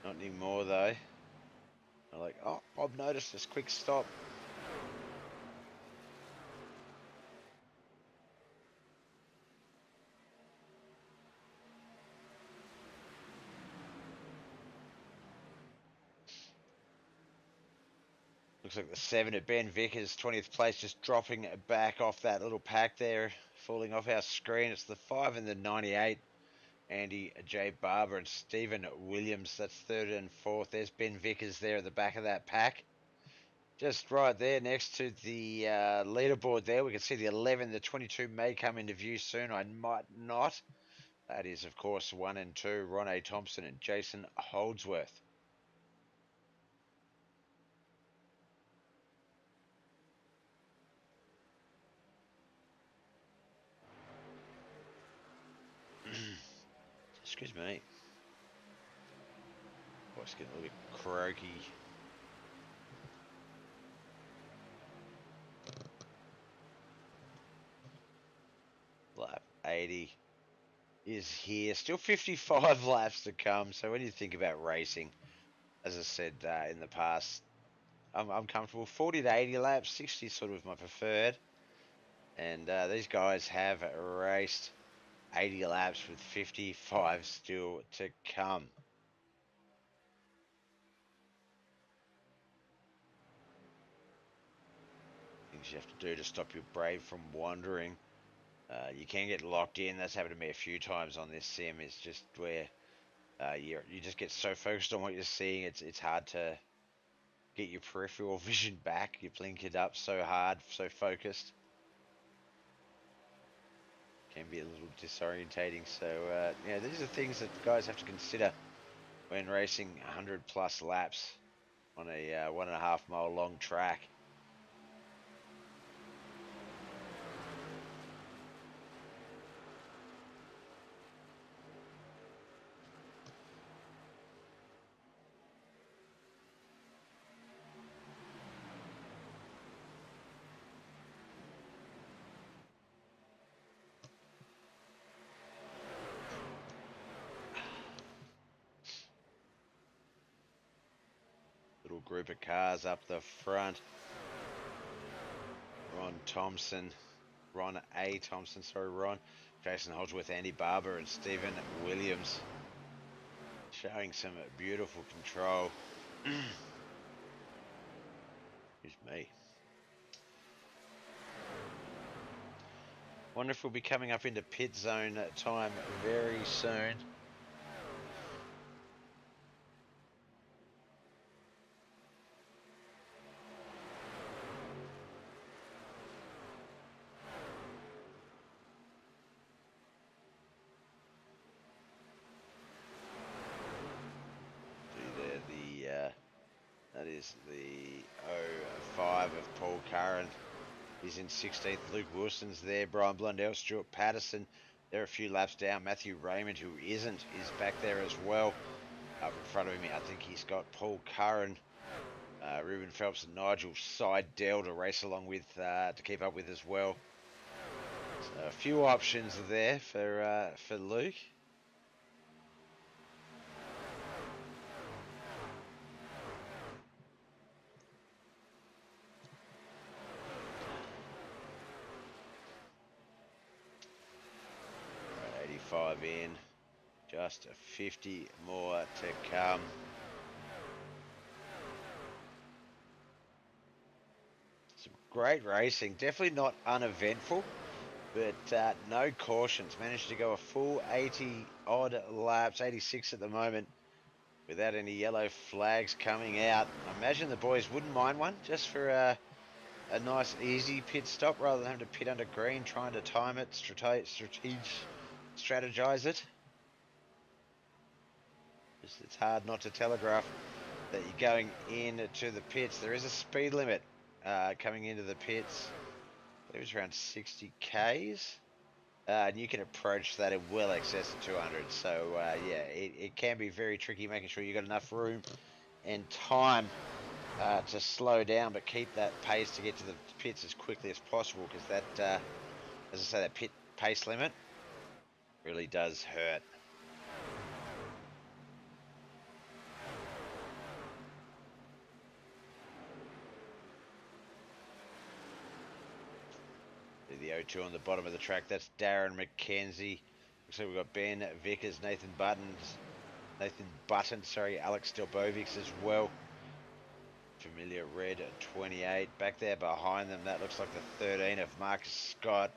Not anymore, though. I'm like, oh, Bob noticed this quick stop. Looks like the 7 at Ben Vickers, 20th place, just dropping back off that little pack there, falling off our screen. It's the 5 and the 98. Andy J. Barber and Stephen Williams. That's third and fourth. There's Ben Vickers there at the back of that pack. Just right there next to the leaderboard there, we can see the 11. The 22 may come into view soon. I might not. That is, of course, 1 and 2, Ron A. Thompson and Jason Holdsworth. Excuse me. Voice getting a little bit croaky. Lap 80 is here. Still 55 laps to come. So when you think about racing, as I said in the past, I'm comfortable. 40 to 80 laps, 60 is sort of my preferred. And these guys have raced 80 laps with 55 still to come. Things you have to do to stop your brain from wandering. You can get locked in. That's happened to me a few times on this sim. It's just where you just get so focused on what you're seeing. It's hard to get your peripheral vision back. You blink it up so hard, so focused. Can be a little disorientating. So yeah, these are things that guys have to consider when racing 100 plus laps on a 1.5 mile long track. Little group of cars up the front. Ron A. Thompson, Ron. Jason Holdsworth, Andy Barber, and Stephen Williams. Showing some beautiful control. Excuse me. Wonder if we'll be coming up into pit zone time very soon. That is the 05 of Paul Curran. He's in 16th. Luke Wilson's there. Brian Blundell, Stuart Patterson. They're a few laps down. Matthew Raymond, who isn't, is back there as well. Up in front of him, I think he's got Paul Curran, Ruben Phelps, and Nigel Seidel to race along with to keep up with as well. So a few options there for Luke. Right, 85 in, just 50 more to come. Some great racing, definitely not uneventful. but no cautions. Managed to go a full 80 odd laps, 86 at the moment, without any yellow flags coming out. I imagine the boys wouldn't mind one just for a nice easy pit stop rather than having to pit under green, trying to time it, strategize it. It's hard not to telegraph that you're going into the pits. There is a speed limit coming into the pits. I believe it's around 60 k's. And you can approach that in well excess of 200. So, yeah, it can be very tricky making sure you've got enough room and time to slow down, but keep that pace to get to the pits as quickly as possible, because that, as I say, that pit pace limit really does hurt. The O2 on the bottom of the track, that's Darren McKenzie. Looks like we've got Ben Vickers, Nathan Button, Alex Delbovics as well. Familiar red 28. Back there behind them, that looks like the 13 of Marcus Scott.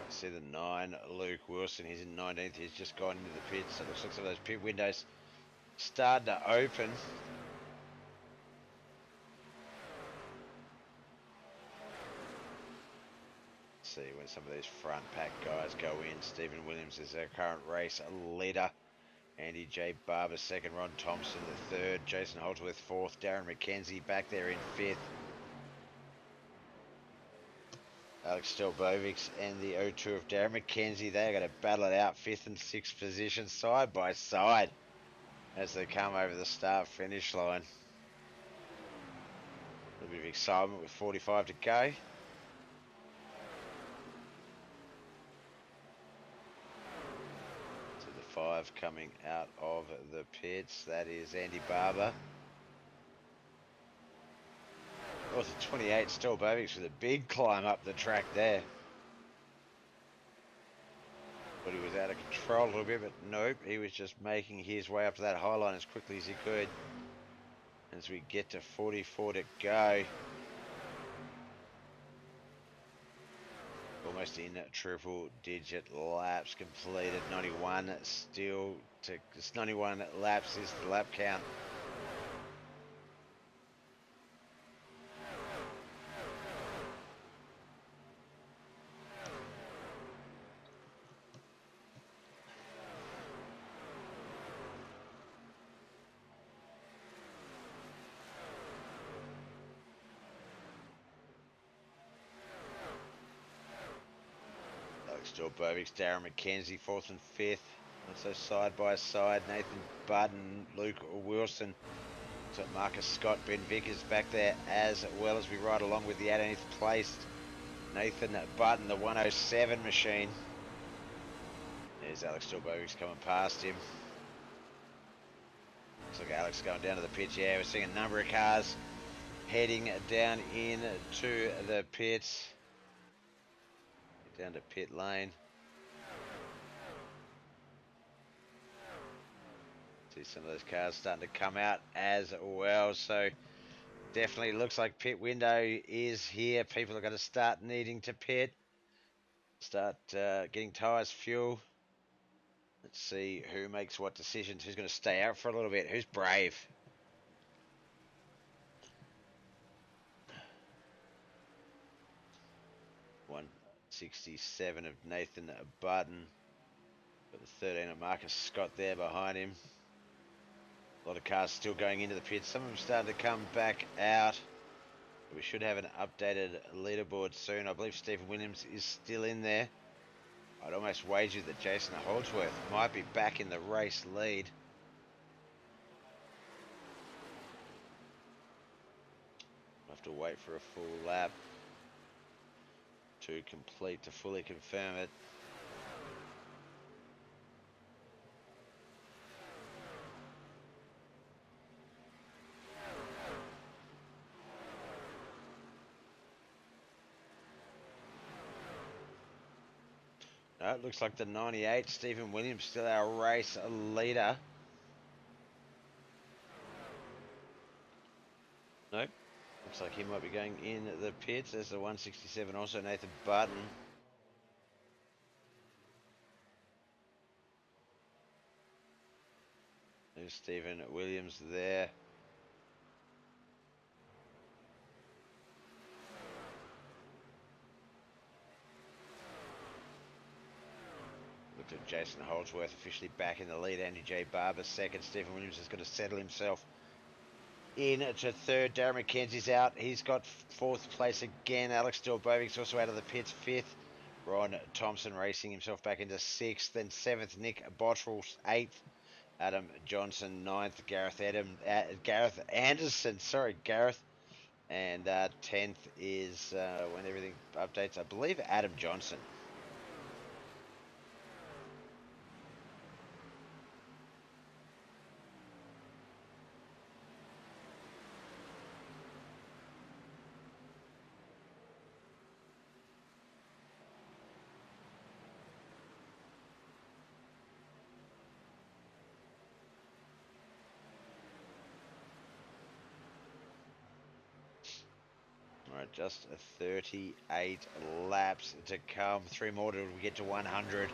See the 9, Luke Wilson. He's in 19th. He's just gone into the pits. So it looks like some of those pit windows starting to open. Let's see when some of these front pack guys go in. Stephen Williams is our current race leader. Andy J. Barber second. Ron Thompson the third. Jason Holdsworth fourth. Darren McKenzie back there in fifth. Alex Stelbovics and the O2 of Darren McKenzie, they're going to battle it out, 5th and 6th position, side by side, as they come over the start-finish line. A little bit of excitement with 45 to go. To the 5 coming out of the pits, that is Andy Barber. Also 28, Stelbovics with a big climb up the track there. But he was out of control a little bit, but nope, he was just making his way up to that high line as quickly as he could. As we get to 44 to go. Almost in triple digit laps completed. 91 still to 91 laps is the lap count. Stelbovics, Darren McKenzie, 4th and 5th. Also side by side, Nathan Button, Luke Wilson. So Marcus Scott, Ben Vickers back there as well as we ride along with the 18th placed Nathan Button, the 107 machine. There's Alex Stelbovics coming past him. Looks like Alex going down to the pits. Yeah, we're seeing a number of cars heading down into the pits. Down to pit lane. See some of those cars starting to come out as well. So definitely looks like pit window is here. People are going to start needing to pit. Start getting tyres, fuel. Let's see who makes what decisions. Who's going to stay out for a little bit. Who's brave? $167 of Nathan Button. Got the 13 of Marcus Scott there behind him. A lot of cars still going into the pits. Some of them starting to come back out. We should have an updated leaderboard soon. I believe Stephen Williams is still in there. I'd almost wager that Jason Holdsworth might be back in the race lead. I'll have to wait for a full lap to complete to fully confirm it. It looks like the 98, Stephen Williams, still our race leader. Nope. Looks like he might be going in the pits. There's the 167 also, Nathan Button. There's Stephen Williams there. Look at Jason Holdsworth officially back in the lead. Andy J. Barber second. Stephen Williams has got to settle himself in to third. Darren McKenzie's out. He's got fourth place again. Alex Delbovic's also out of the pits, fifth. Ron Thompson racing himself back into sixth. Then seventh, Nick Bottrell's eighth. Adam Johnson ninth. Gareth Anderson. Sorry, Gareth. And 10th is, when everything updates, I believe Adam Johnson. Alright, just 38 laps to come. 3 more till we get to 100.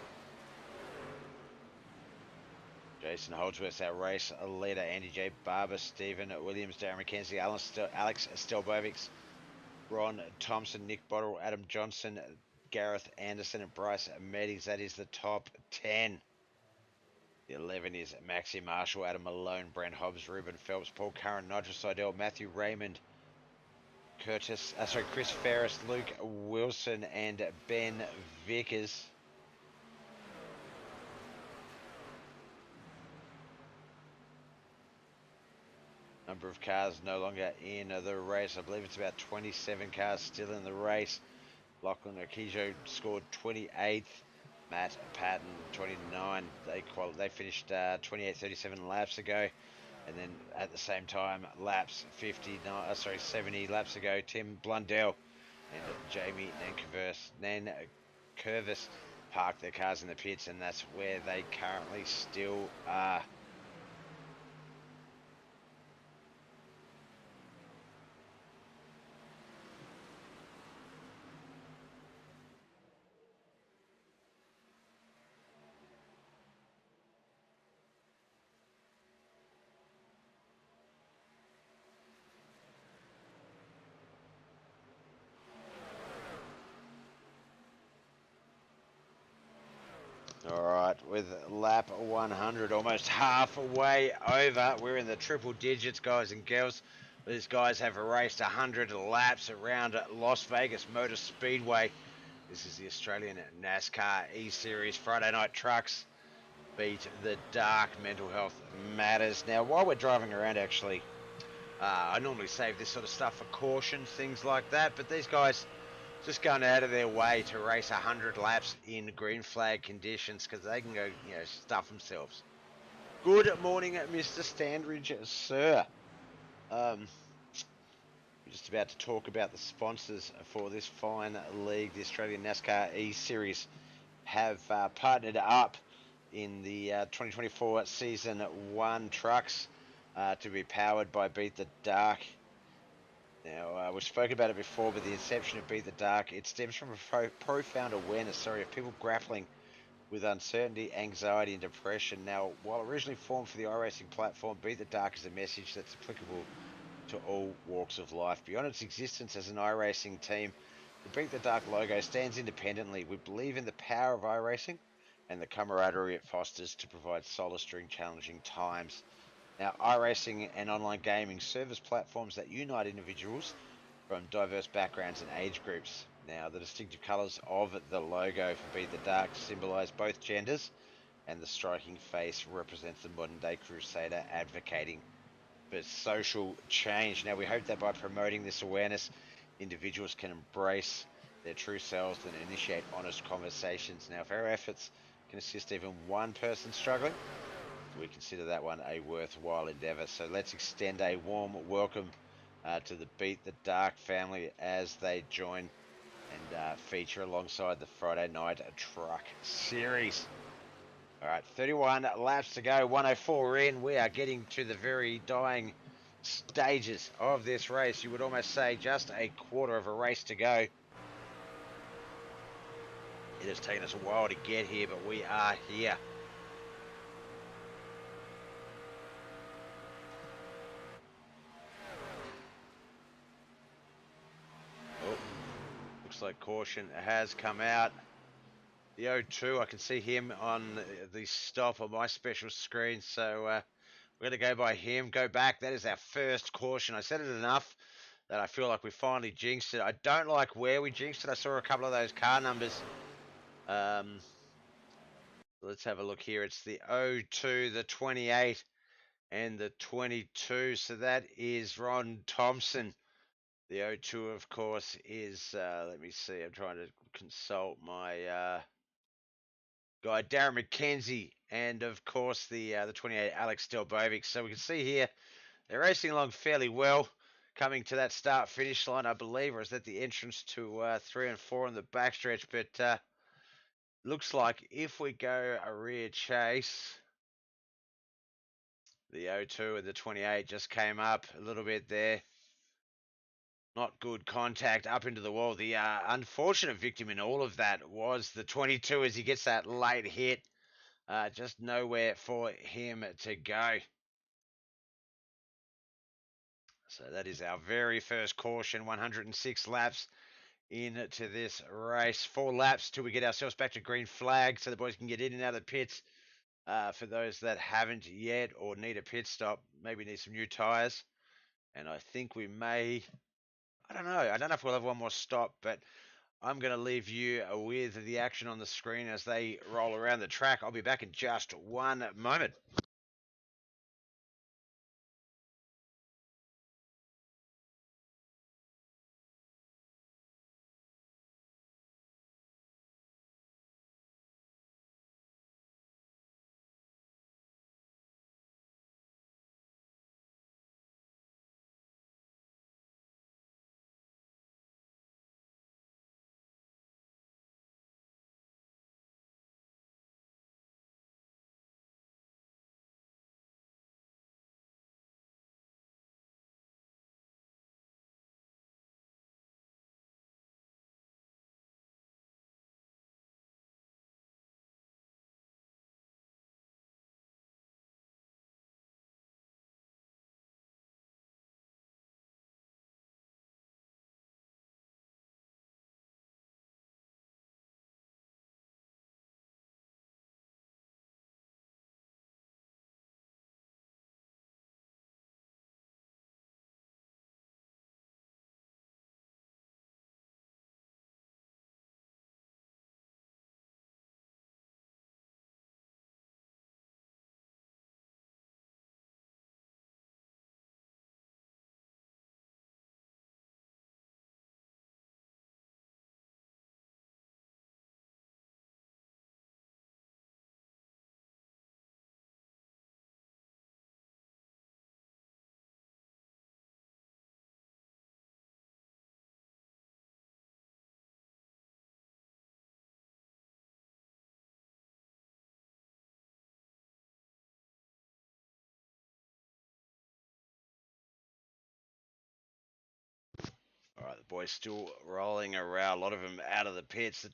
Jason Holdsworth, our race leader. Andy J. Barber, Stephen Williams, Darren McKenzie, Alex Stelbovics, Ron Thompson, Nick Bottrell, Adam Johnson, Gareth Anderson, and Bryce Meddings. That is the top 10. The 11 is Maxi Marshall, Adam Malone, Brent Hobbs, Ruben Phelps, Paul Curran, Nigel Seidel, Matthew Raymond, Chris Ferris, Luke Wilson, and Ben Vickers. Number of cars no longer in the race. I believe it's about 27 cars still in the race. Lachlan Akijo scored 28th. Matt Patton 29. They finished 28:37 laps ago. And then at the same time, 70 laps ago, Tim Blundell and Jamie Nankervis parked their cars in the pits, and that's where they currently still are. Alright, with lap 100 almost halfway over, we're in the triple digits, guys and girls. These guys have raced 100 laps around Las Vegas Motor Speedway. This is the Australian Nascar eSeries Friday Night Trucks. Beat the dark, mental health matters. Now, while we're driving around, actually, I normally save this sort of stuff for caution, things like that, but these guys just going out of their way to race 100 laps in green flag conditions because they can go, stuff themselves. Good morning, Mr. Standridge, sir. We're just about to talk about the sponsors for this fine league. The Australian Nascar eSeries have partnered up in the 2024 Season 1 trucks to be powered by Beat the Dark. Now, we've spoken about it before, but the inception of Beat the Dark, it stems from a profound awareness, of people grappling with uncertainty, anxiety, and depression. Now, while originally formed for the iRacing platform, Beat the Dark is a message that's applicable to all walks of life. Beyond its existence as an iRacing team, the Beat the Dark logo stands independently. We believe in the power of iRacing and the camaraderie it fosters to provide solace during challenging times. Now, iRacing and online gaming serve as platforms that unite individuals from diverse backgrounds and age groups. Now, the distinctive colours of the logo for Beat the Dark symbolise both genders, and the striking face represents the modern-day crusader advocating for social change. Now, we hope that by promoting this awareness, individuals can embrace their true selves and initiate honest conversations. Now, if our efforts can assist even one person struggling, we consider that one a worthwhile endeavour. So let's extend a warm welcome to the Beat the Dark family as they join and feature alongside the Friday Night Truck Series. All right, 31 laps to go, 104 in. We are getting to the very dying stages of this race. You would almost say just a quarter of a race to go. It has taken us a while to get here, but we are here. Oh, looks like caution has come out. The O2, I can see him on the stop on my special screen, so we're going to go by him. Go back. That is our first caution. I said it enough that I feel like we finally jinxed it. I don't like where we jinxed it. I saw a couple of those car numbers. Let's have a look here. It's the O2, the 28, and the 22. So that is Ron Thompson. The O2, of course, is, let me see, I'm trying to consult my guy, Darren McKenzie, and of course the 28, Alex Delbovic. So we can see here they're racing along fairly well. Coming to that start-finish line, I believe, or is that the entrance to 3 and 4 in the backstretch? But looks like if we go a rear chase, the O2 and the 28 just came up a little bit there. Not good contact up into the wall. The unfortunate victim in all of that was the 22 as he gets that late hit. Just nowhere for him to go. So that is our very first caution, 106 laps into this race. 4 laps till we get ourselves back to green flag so the boys can get in and out of the pits. For those that haven't yet or need a pit stop, maybe need some new tyres. And I think we may, I don't know. I don't know if we'll have one more stop, but I'm going to leave you with the action on the screen as they roll around the track. I'll be back in just one moment. All right, the boys still rolling around. A lot of them out of the pits.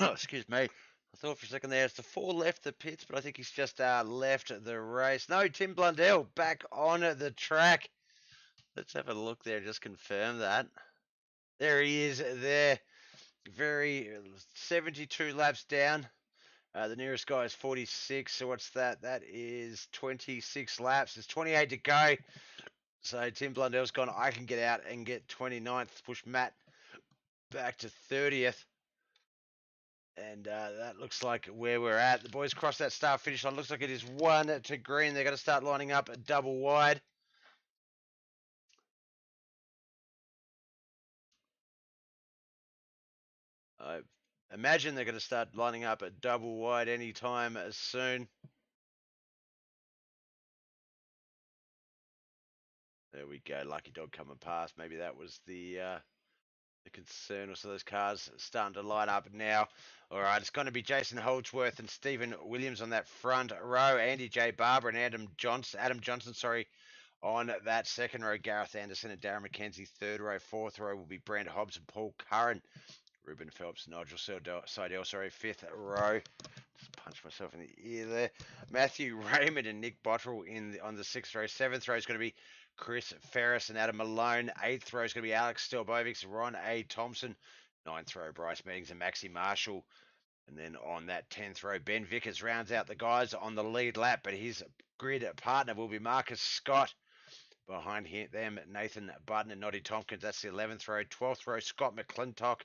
Excuse me. I thought for a second there it's the 4 left the pits, but I think he's just left the race. No, Tim Blundell back on the track. Let's have a look there, just confirm that. There he is there. Very 72 laps down. The nearest guy is 46. So what's that? That is 26 laps. There's 28 to go. So Tim Blundell's gone. I can get out and get 29th. Push Matt back to 30th. And that looks like where we're at. The boys cross that start finish line. Looks like it is 1 to green. They're going to start lining up a double wide. I imagine they're going to start lining up a double wide anytime soon. There we go. Lucky dog coming past. Maybe that was the the concern was those cars starting to line up now. All right, it's going to be Jason Holdsworth and Stephen Williams on that front row. Andy J. Barber and Adam Johnson, sorry, on that second row. Gareth Anderson and Darren McKenzie. Third row. Fourth row will be Brent Hobbs and Paul Curran. Ruben Phelps, Nigel Seidel, sorry, fifth row. Just punched myself in the ear there. Matthew Raymond and Nick Bottrell on the sixth row. Seventh row is going to be Chris Ferris and Adam Malone. Eighth row is going to be Alex Stelbovics, Ron A. Thompson. Ninth row, Bryce Meetings and Maxie Marshall. And then on that 10th row, Ben Vickers rounds out the guys on the lead lap, but his grid partner will be Marcus Scott. Behind them, Nathan Button and Noddy Tompkins. That's the 11th row. 12th row, Scott McClintock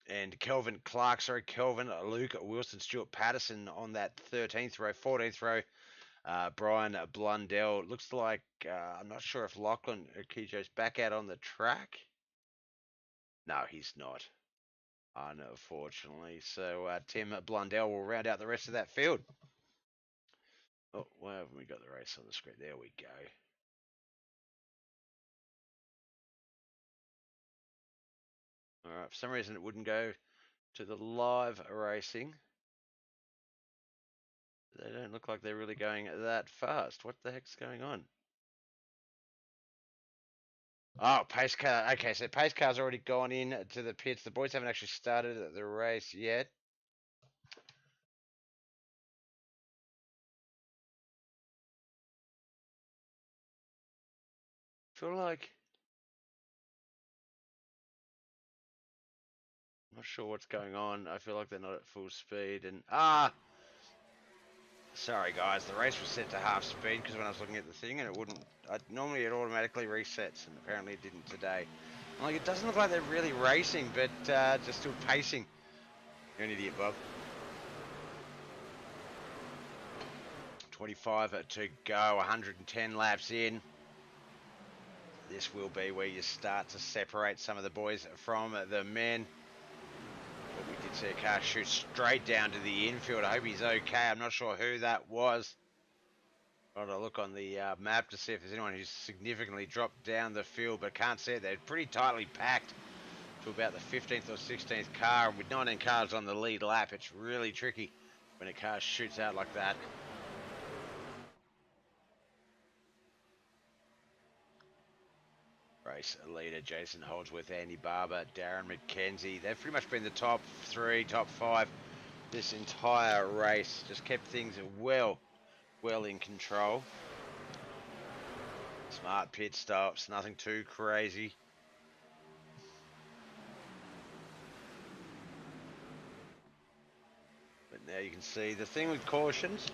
and Kelvin Clark. Sorry, Kelvin, Luke Wilson, Stuart Patterson on that 13th row. 14th row, Brian Blundell. Looks like, I'm not sure if Lachlan Akijo's back out on the track. No, he's not, unfortunately. So Tim Blundell will round out the rest of that field. Oh, where haven't we got the race on the screen? There we go. All right, for some reason it wouldn't go to the live racing. They don't look like they're really going that fast. What the heck's going on? Oh, pace car. Okay, so pace car's already gone in to the pits. The boys haven't actually started the race yet. Feel like I'm not sure what's going on. I feel like they're not at full speed. And sorry guys, the race was set to half speed because when I was looking at the thing and it wouldn't. Normally it automatically resets, and apparently it didn't today. I'm like, it doesn't look like they're really racing, but just still pacing. You're an idiot, Bob. 25 to go, 110 laps in. This will be where you start to separate some of the boys from the men. But we did see a car shoot straight down to the infield. I hope he's okay. I'm not sure who that was. Trying to look on the map to see if there's anyone who's significantly dropped down the field, but can't see it. They're pretty tightly packed to about the 15th or 16th car. And with 19 cars on the lead lap, it's really tricky when a car shoots out like that. Race leader Jason Holdsworth, Andy Barber, Darren McKenzie. They've pretty much been the top three, top five this entire race. Just kept things well in control. Smart pit stops, nothing too crazy. But now you can see the thing with cautions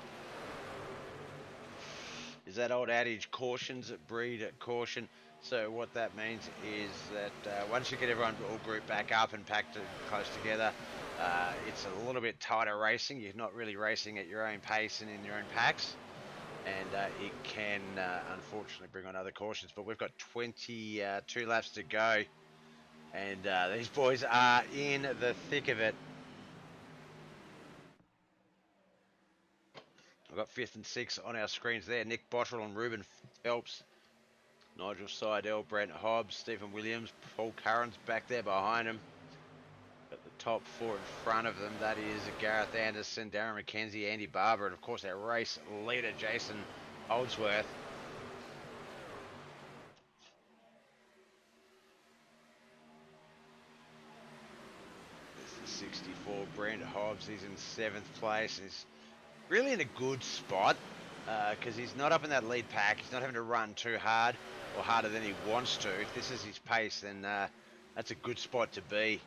is that old adage, cautions breed caution. So what that means is that once you get everyone all grouped back up and packed close together, it's a little bit tighter racing. You're not really racing at your own pace and in your own packs. And it can, unfortunately, bring on other cautions. But we've got 22 laps to go. And these boys are in the thick of it. We've got 5th and 6th on our screens there. Nick Bottrell and Ruben Phelps. Nigel Seidel, Brent Hobbs, Stephen Williams, Paul Curran's back there behind him. Got the top four in front of them. That is Gareth Anderson, Darren McKenzie, Andy Barber, and of course our race leader, Jason Holdsworth. This is 64. Brent Hobbs, he's in 7th place. He's really in a good spot because he's not up in that lead pack. He's not having to run too hard or harder than he wants to. If this is his pace, then that's a good spot to be.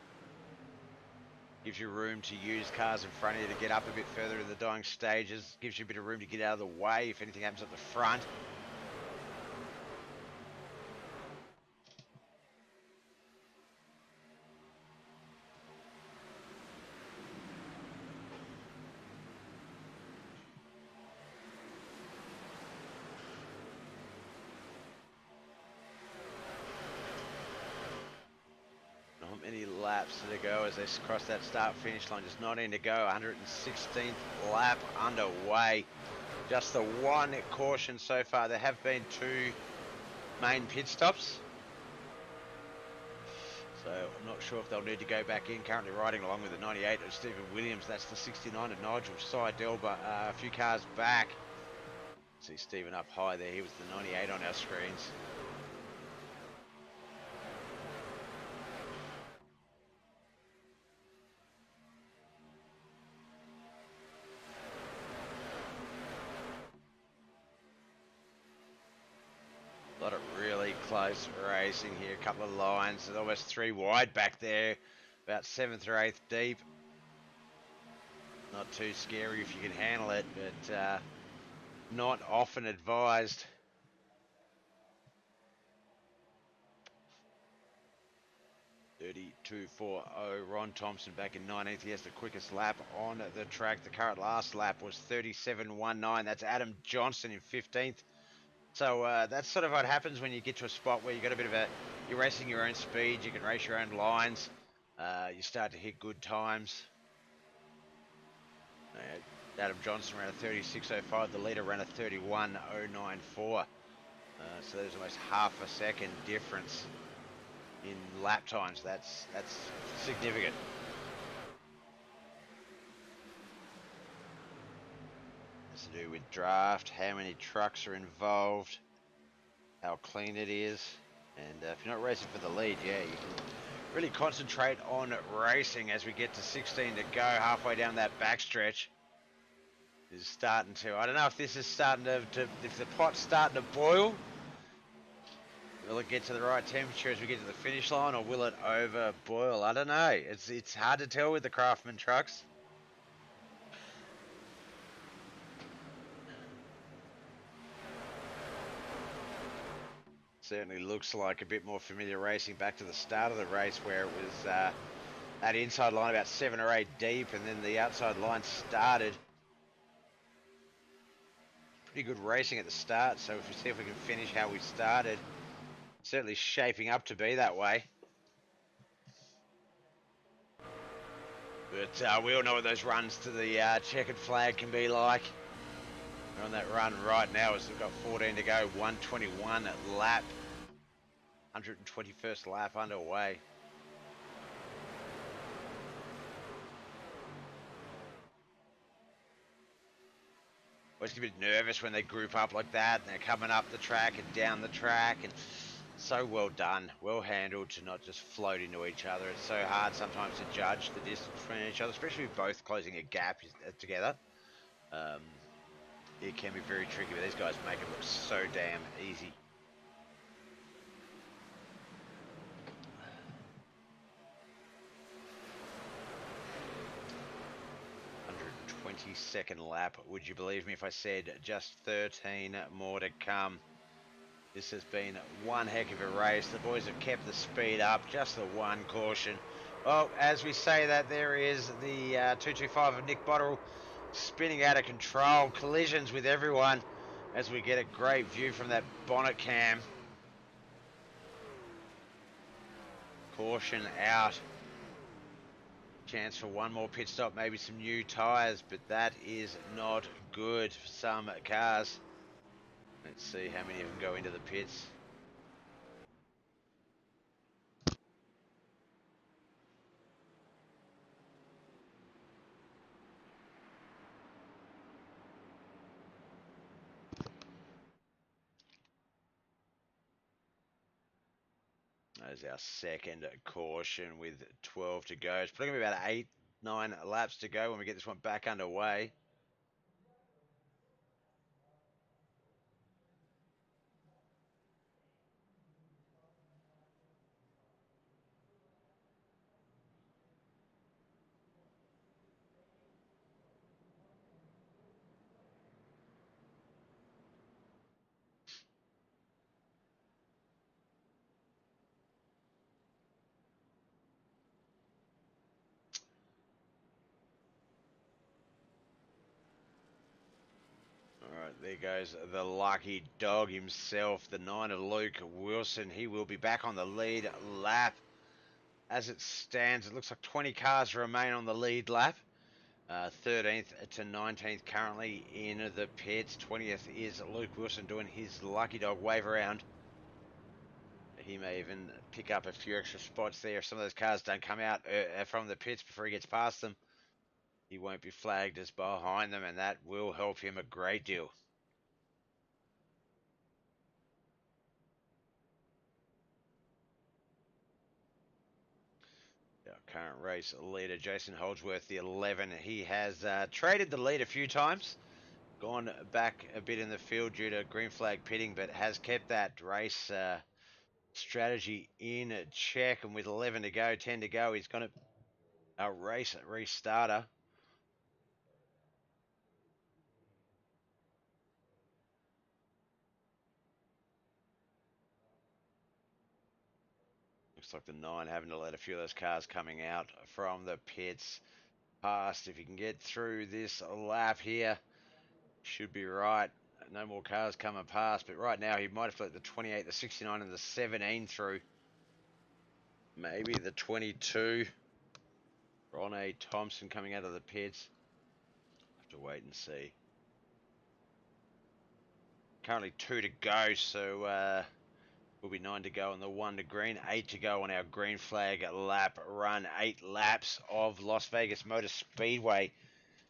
Gives you room to use cars in front of you to get up a bit further in the dying stages. Gives you a bit of room to get out of the way if anything happens at the front. Many laps to go as they cross that start finish line. Just 19 to go. 116th lap underway. Just the one caution so far. There have been 2 main pit stops. So I'm not sure if they'll need to go back in. Currently riding along with the 98 of Stephen Williams. That's the 69 of Nigel Seidel, but a few cars back. See Stephen up high there. He was the 98 on our screens. A lot of really close racing here. A couple of lines. There's almost 3 wide back there. About 7th or 8th deep. Not too scary if you can handle it, but not often advised. .32.40. Ron Thompson back in 19th. He has the quickest lap on the track. The current last lap was 37.19. That's Adam Johnson in 15th. So that's sort of what happens when you get to a spot where you got a bit of a, you're racing your own speed, you can race your own lines, you start to hit good times. Adam Johnson ran a 36.05, the leader ran a 31.094. So there's almost half a second difference in lap times. That's significant. Has to do with draft, how many trucks are involved, how clean it is, and if you're not racing for the lead, yeah, you can really concentrate on racing as we get to 16 to go, halfway down that backstretch. Is starting to, I don't know if this is starting to if the pot's starting to boil. Will it get to the right temperature as we get to the finish line, or will it over boil? I don't know. It's hard to tell with the Craftsman trucks. Certainly looks like a bit more familiar racing back to the start of the race, where it was that inside line about 7 or 8 deep, and then the outside line started. Pretty good racing at the start, so if we see if we can finish how we started, certainly shaping up to be that way. But we all know what those runs to the checkered flag can be like. We're on that run right now as we've got 14 to go, 121 lap, 121st lap underway. Always get a bit nervous when they group up like that and they're coming up the track and down the track, and so well done, well handled to not just float into each other. It's so hard sometimes to judge the distance between each other, especially with both closing a gap together. It can be very tricky, but these guys make it look so damn easy. 122nd lap. Would you believe me if I said just 13 more to come? This has been one heck of a race. The boys have kept the speed up, just the one caution. Well, as we say that, there is the 225 of Nick Botterill spinning out of control. Collisions with everyone as we get a great view from that bonnet cam. Caution out. Chance for one more pit stop, maybe some new tyres, but that is not good for some cars. Let's see how many of them go into the pits. That is our second caution with 12 to go. It's probably going to be about 8, 9 laps to go when we get this one back underway. Alright, there goes the lucky dog himself, the 9 of Luke Wilson. He will be back on the lead lap. As it stands, it looks like 20 cars remain on the lead lap. 13th to 19th currently in the pits. 20th is Luke Wilson doing his lucky dog wave around. he may even pick up a few extra spots there. If some of those cars don't come out from the pits before he gets past them, he won't be flagged as behind them, and that will help him a great deal. Our current race leader, Jason Holdsworth, the 11. He has traded the lead a few times, gone back a bit in the field due to green flag pitting, but has kept that race strategy in check. And with 11 to go, 10 to go, he's going to race restarter. Looks like the 9 having to let a few of those cars coming out from the pits past. If you can get through this lap here, should be right. No more cars coming past, but right now he might have let the 28, the 69, and the 17 through. Maybe the 22. Ron Thompson coming out of the pits. Have to wait and see. Currently 2 to go, so will be 9 to go on the 1 to green, 8 to go on our green flag lap run. 8 laps of Las Vegas Motor Speedway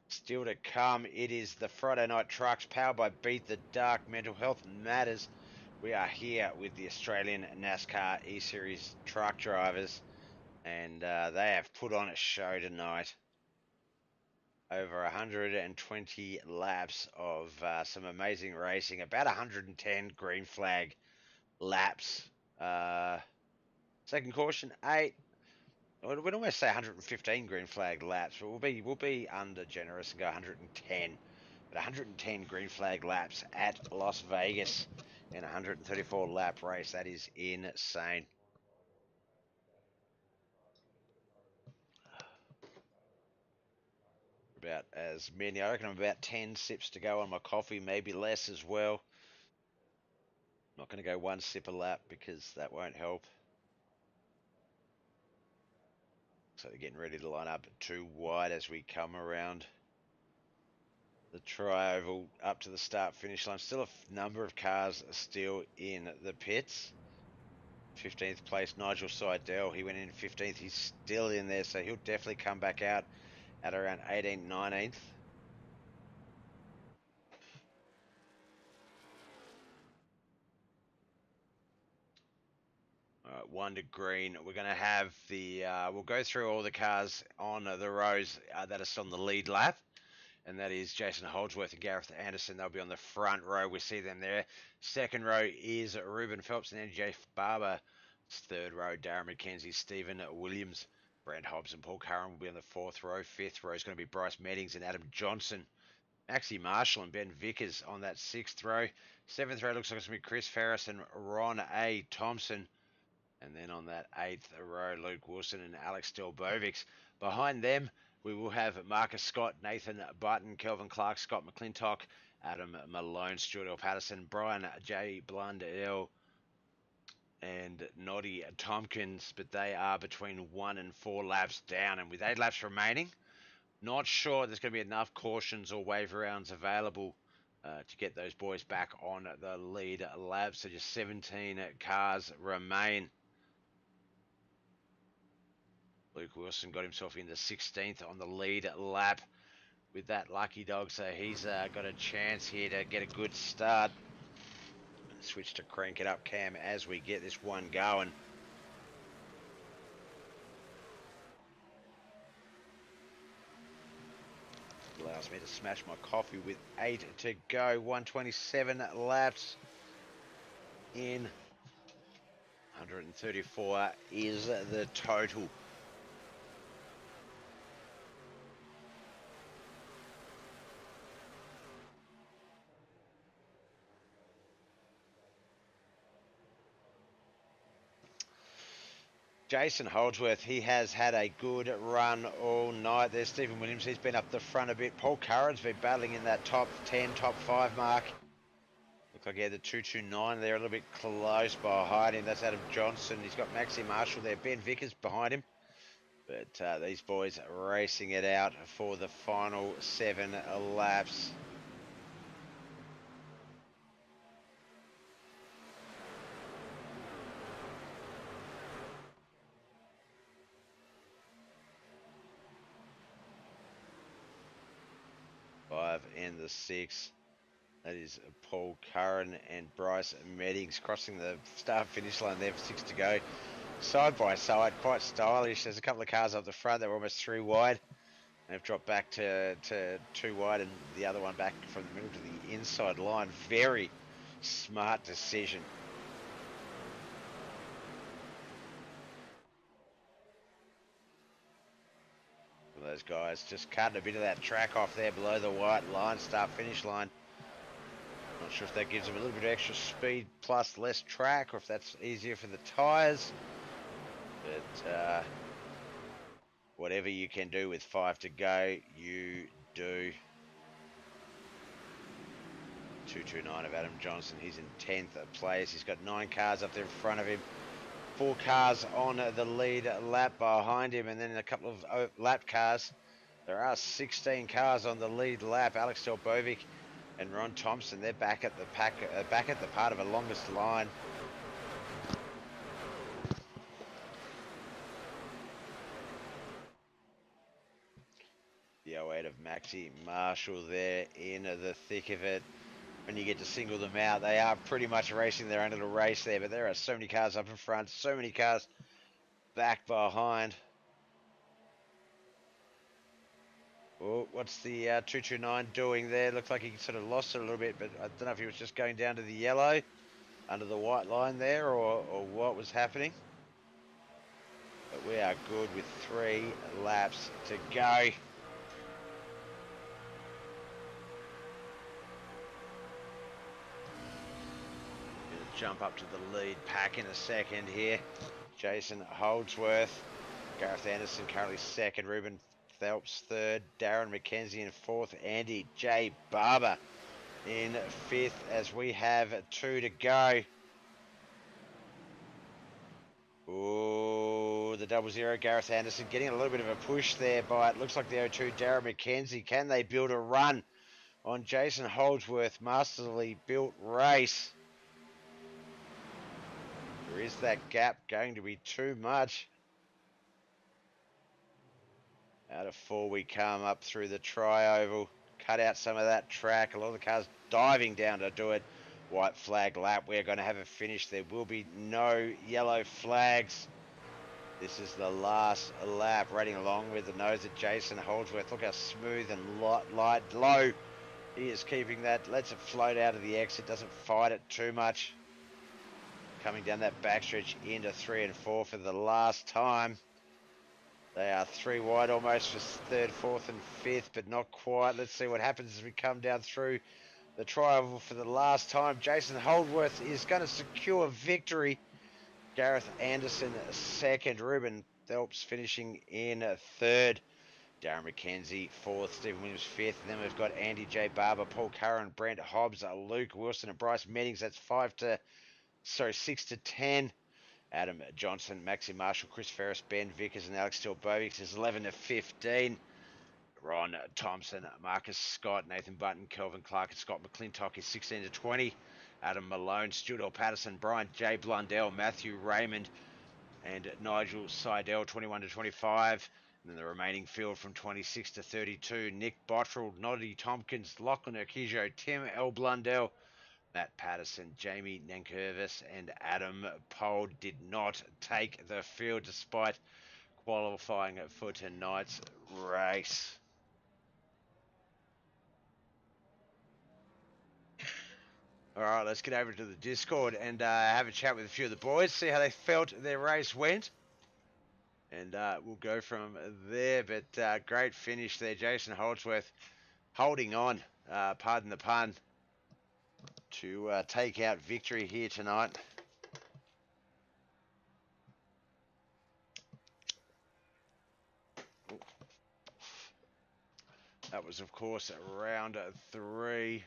still to come. It is the Friday Night Trucks powered by Beat the Dark. Mental health matters. We are here with the Australian Nascar eSeries truck drivers, and they have put on a show tonight. Over 120 laps of some amazing racing, about 110 green flag laps. Second caution, 8. We'd almost say 115 green flag laps, but we'll be under generous and go 110. But 110 green flag laps at Las Vegas in a 134 lap race. That is insane. About as many, I reckon I'm about 10 sips to go on my coffee, maybe less as well. Not going to go 1 sip a lap because that won't help. So they're getting ready to line up 2 wide as we come around the tri-oval up to the start-finish line. Still a number of cars still in the pits. 15th place, Nigel Seidel. He went in 15th. He's still in there, so he'll definitely come back out at around 18th, 19th. All right, 1 to green. We're going to have the, we'll go through all the cars on the rows that are still on the lead lap. And that is Jason Holdsworth and Gareth Anderson. They'll be on the front row. We see them there. Second row is Ruben Phelps and Jeff Barber. Third row, Darren McKenzie, Stephen Williams, Brent Hobbs and Paul Curran will be on the 4th row. 5th row is going to be Bryce Meddings and Adam Johnson. Maxie Marshall and Ben Vickers on that 6th row. 7th row looks like it's going to be Chris Ferris and Ron A. Thompson. And then on that 8th row, Luke Wilson and Alex Delbovics. Behind them, we will have Marcus Scott, Nathan Button, Kelvin Clark, Scott McClintock, Adam Malone, Stuart L. Patterson, Brian J. Blundell, and Noddy Tompkins. But they are between 1 and 4 laps down. And with 8 laps remaining, not sure there's going to be enough cautions or wave rounds available to get those boys back on the lead lap. So just 17 cars remain. Luke Wilson got himself in the 16th on the lead lap with that lucky dog, so he's got a chance here to get a good start. Switch to crank it up, Cam, as we get this one going. Allows me to smash my coffee with 8 to go. 127 laps in. 134 is the total. Jason Holdsworth, he has had a good run all night. There's Stephen Williams, he's been up the front a bit. Paul Curran's been battling in that top 10, top 5 mark. Looks like he had the 229 there, a little bit close behind him. That's Adam Johnson. He's got Maxie Marshall there. Ben Vickers behind him. But these boys are racing it out for the final 7 laps. in the 6. That is Paul Curran and Bryce Meddings crossing the start-finish line there for 6 to go. Side by side, quite stylish. There's a couple of cars up the front that were almost 3 wide. They've dropped back to 2 wide, and the other one back from the middle to the inside line. Very smart decision. Those guys just cutting a bit of that track off there below the white line, start-finish line. Not sure if that gives them a little bit of extra speed plus less track, or if that's easier for the tyres. But whatever you can do with 5 to go, you do. 229 of Adam Johnson. He's in 10th place. He's got 9 cars up there in front of him. 4 cars on the lead lap behind him, and then a couple of lap cars. There are 16 cars on the lead lap. Alex Delbovic and Ron Thompson, they're back at the part of the longest line. The 08 of Maxi Marshall there in the thick of it. When you get to single them out, they are pretty much racing their own little race there, but there are so many cars up in front, so many cars back behind. Oh, what's the 229 doing there? Looks like he sort of lost it a little bit, but I don't know if he was just going down to the yellow under the white line there, or what was happening. But we are good with 3 laps to go. Jump up to the lead pack in a second here. Jason Holdsworth, Gareth Anderson currently second, Ruben Phelps third, Darren McKenzie in fourth, Andy J. Barber in fifth as we have 2 to go. Ooh, the 00 Gareth Anderson getting a little bit of a push there by, it looks like the 02 Darren McKenzie. Can they build a run on Jason Holdsworth? Masterly built race. Or is that gap going to be too much? Out of 4 we come up through the tri-oval. Cut out some of that track. A lot of the cars diving down to do it. White flag lap. We're going to have a finish. There will be no yellow flags. This is the last lap. Running along with the nose of Jason Holdsworth. Look how smooth and light, low. He is keeping that. Lets it float out of the exit. Doesn't fight it too much. Coming down that backstretch into 3 and 4 for the last time. They are 3 wide almost for 3rd, 4th and 5th, but not quite. Let's see what happens as we come down through the tri-oval for the last time. Jason Holdsworth is going to secure victory. Gareth Anderson 2nd. Ruben Phelps finishing in 3rd. Darren McKenzie 4th. Stephen Williams 5th. And then we've got Andy J. Barber, Paul Curran, Brent Hobbs, Luke Wilson and Bryce Meddings. That's 6 to 10. Adam Johnson, Maxi Marshall, Chris Ferris, Ben Vickers, and Alex Delbovic is 11 to 15. Ron Thompson, Marcus Scott, Nathan Button, Kelvin Clark, and Scott McClintock is 16 to 20. Adam Malone, Stuart L. Patterson, Brian J. Blundell, Matthew Raymond, and Nigel Seidel, 21 to 25. And then the remaining field from 26 to 32. Nick Bottrell, Noddy Tompkins, Lachlan Urquijo, Tim L. Blundell, Matt Patterson, Jamie Nankervis, and Adam Pold did not take the field despite qualifying for tonight's race. All right, let's get over to the Discord and have a chat with a few of the boys, see how they felt their race went. And we'll go from there. But great finish there. Jason Holdsworth holding on, pardon the pun, to take out victory here tonight. That was, of course, round 3.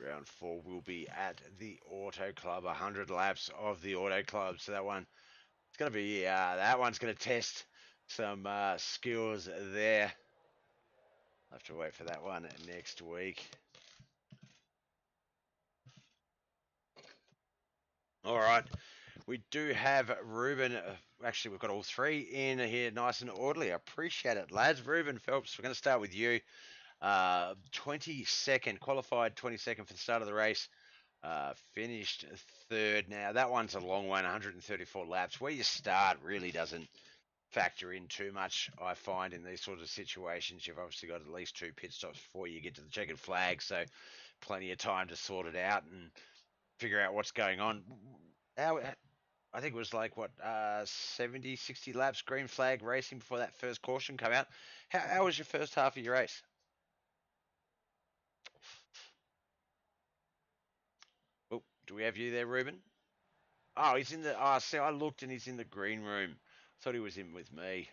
Round 4 will be at the Auto Club, 100 laps of the Auto Club. So that one, it's going to be, that one's going to test some skills there. I'll have to wait for that one next week. All right, We do have Ruben. Actually, we've got all three in here, nice and orderly. I appreciate it, lads. Ruben Phelps, we're going to start with you. 22nd, qualified 22nd for the start of the race. Finished third. Now, that one's a long one, 134 laps. Where you start really doesn't factor in too much, I find, in these sorts of situations. You've obviously got at least two pit stops before you get to the checkered flag, so plenty of time to sort it out and figure out what's going on. How, I think it was like, what, 70, 60 laps green flag racing before that first caution come out. How was your first half of your race? Oh, do we have you there, Ruben? Oh, he's in the. Oh, see, I looked and he's in the green room. Thought he was in with me.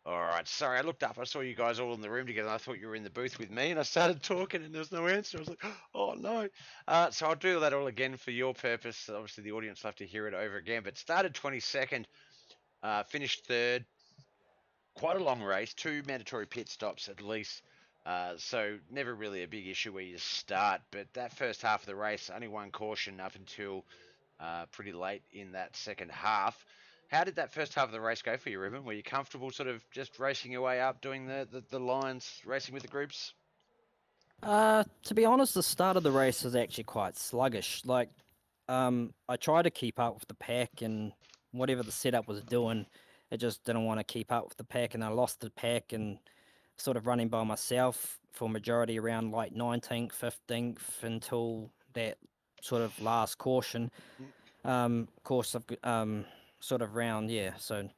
All right, sorry, I looked up. I saw you guys all in the room together. I thought you were in the booth with me, and I started talking, and there was no answer. I was like, oh no. So I'll do that all again for your purpose. Obviously, the audience will have to hear it over again. But started 22nd, finished third. Quite a long race, two mandatory pit stops at least. So never really a big issue where you start. But that first half of the race, only one caution up until pretty late in that second half. How did that first half of the race go for you, Ruben? Were you comfortable sort of just racing your way up, doing the lines, racing with the groups? To be honest, the start of the race was actually quite sluggish. I tried to keep up with the pack, and whatever the setup was doing, it just didn't want to keep up with the pack, and I lost the pack and sort of running by myself for majority around like 19th, 15th until that sort of last caution. Course of sort of round, yeah. So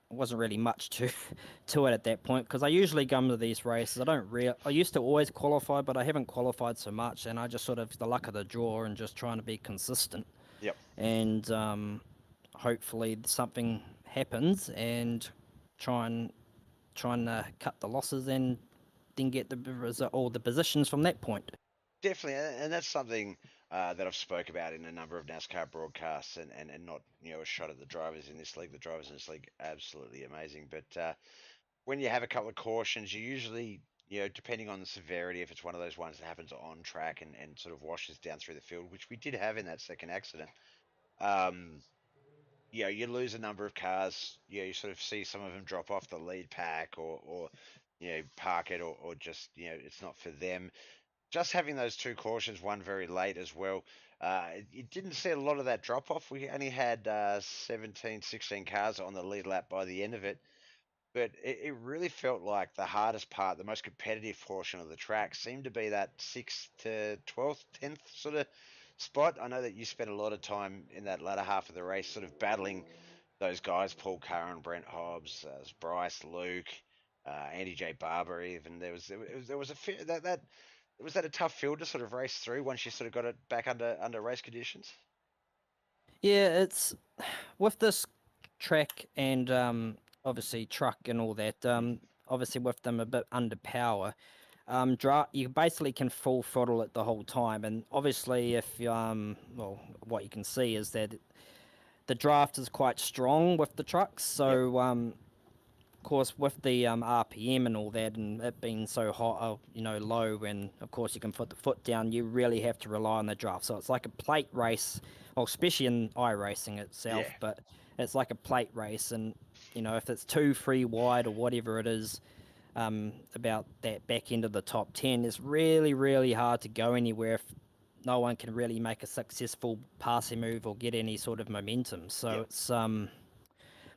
wasn't really much to to it at that point because I usually come to these races. I used to always qualify, but I haven't qualified so much, and I just sort of the luck of the draw and just trying to be consistent. Yep. And hopefully something happens and try and cut the losses and then get all the positions from that point. Definitely, and that's something that I've spoke about in a number of NASCAR broadcasts, and not a shot at the drivers in this league. The drivers in this league absolutely amazing, but when you have a couple of cautions, you usually, depending on the severity, if it's one of those ones that happens on track and sort of washes down through the field, which we did have in that second accident, um, you lose a number of cars. You sort of see some of them drop off the lead pack, or park it, or just, it's not for them. Just having those two cautions, one very late as well, you didn't see a lot of that drop off. We only had 17, 16 cars on the lead lap by the end of it. But it really felt like the hardest part, the most competitive portion of the track, seemed to be that 6th to 12th, 10th sort of spot. I know that you spent a lot of time in that latter half of the race sort of battling those guys, Paul Curran, Brent Hobbs, Bryce, Luke, Andy J. Barber even. There was a that was that a tough field to sort of race through once you sort of got it back under race conditions? Yeah, it's with this track and obviously truck and all that. Mm. Obviously with them a bit under power. You basically can full throttle it the whole time, and obviously if well, what you can see is that the draft is quite strong with the trucks. Yep. So of course with the RPM and all that, and it being so hot, low, and of course you can put the foot down. You really have to rely on the draft. So it's like a plate race, well, especially in iRacing Yeah. itself, but it's like a plate race, and if it's 2, 3 wide or whatever it is, about that back end of the top 10, it's really, really hard to go anywhere if no one can really make a successful passing move or get any sort of momentum. So Yep. it's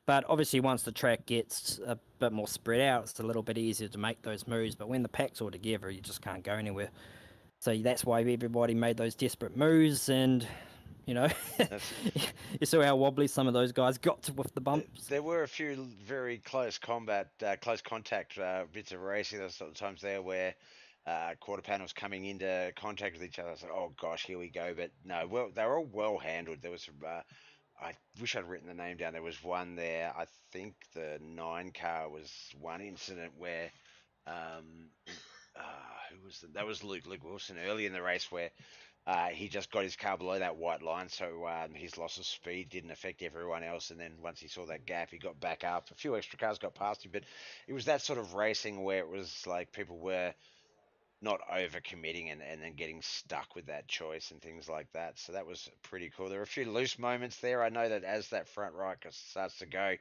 but obviously once the track gets a bit more spread out, it's a little bit easier to make those moves. But when the pack's all together, you just can't go anywhere. So that's why everybody made those desperate moves, and you know, That's you saw how wobbly some of those guys got with the bumps. There were a few very close contact bits of racing. There were times there where quarter panels coming into contact with each other. I was like, oh gosh, here we go. But no, well, they were all well handled. There was some. I wish I'd written the name down. There was one there. I think the 9 car was one incident where um, who was that was Luke Wilson early in the race where he just got his car below that white line, so his loss of speed didn't affect everyone else. And then once he saw that gap, he got back up. A few extra cars got past him, but it was that sort of racing where it was like people were not overcommitting and then getting stuck with that choice and things like that. So that was pretty cool. There were a few loose moments there. I know that as that front right starts to go,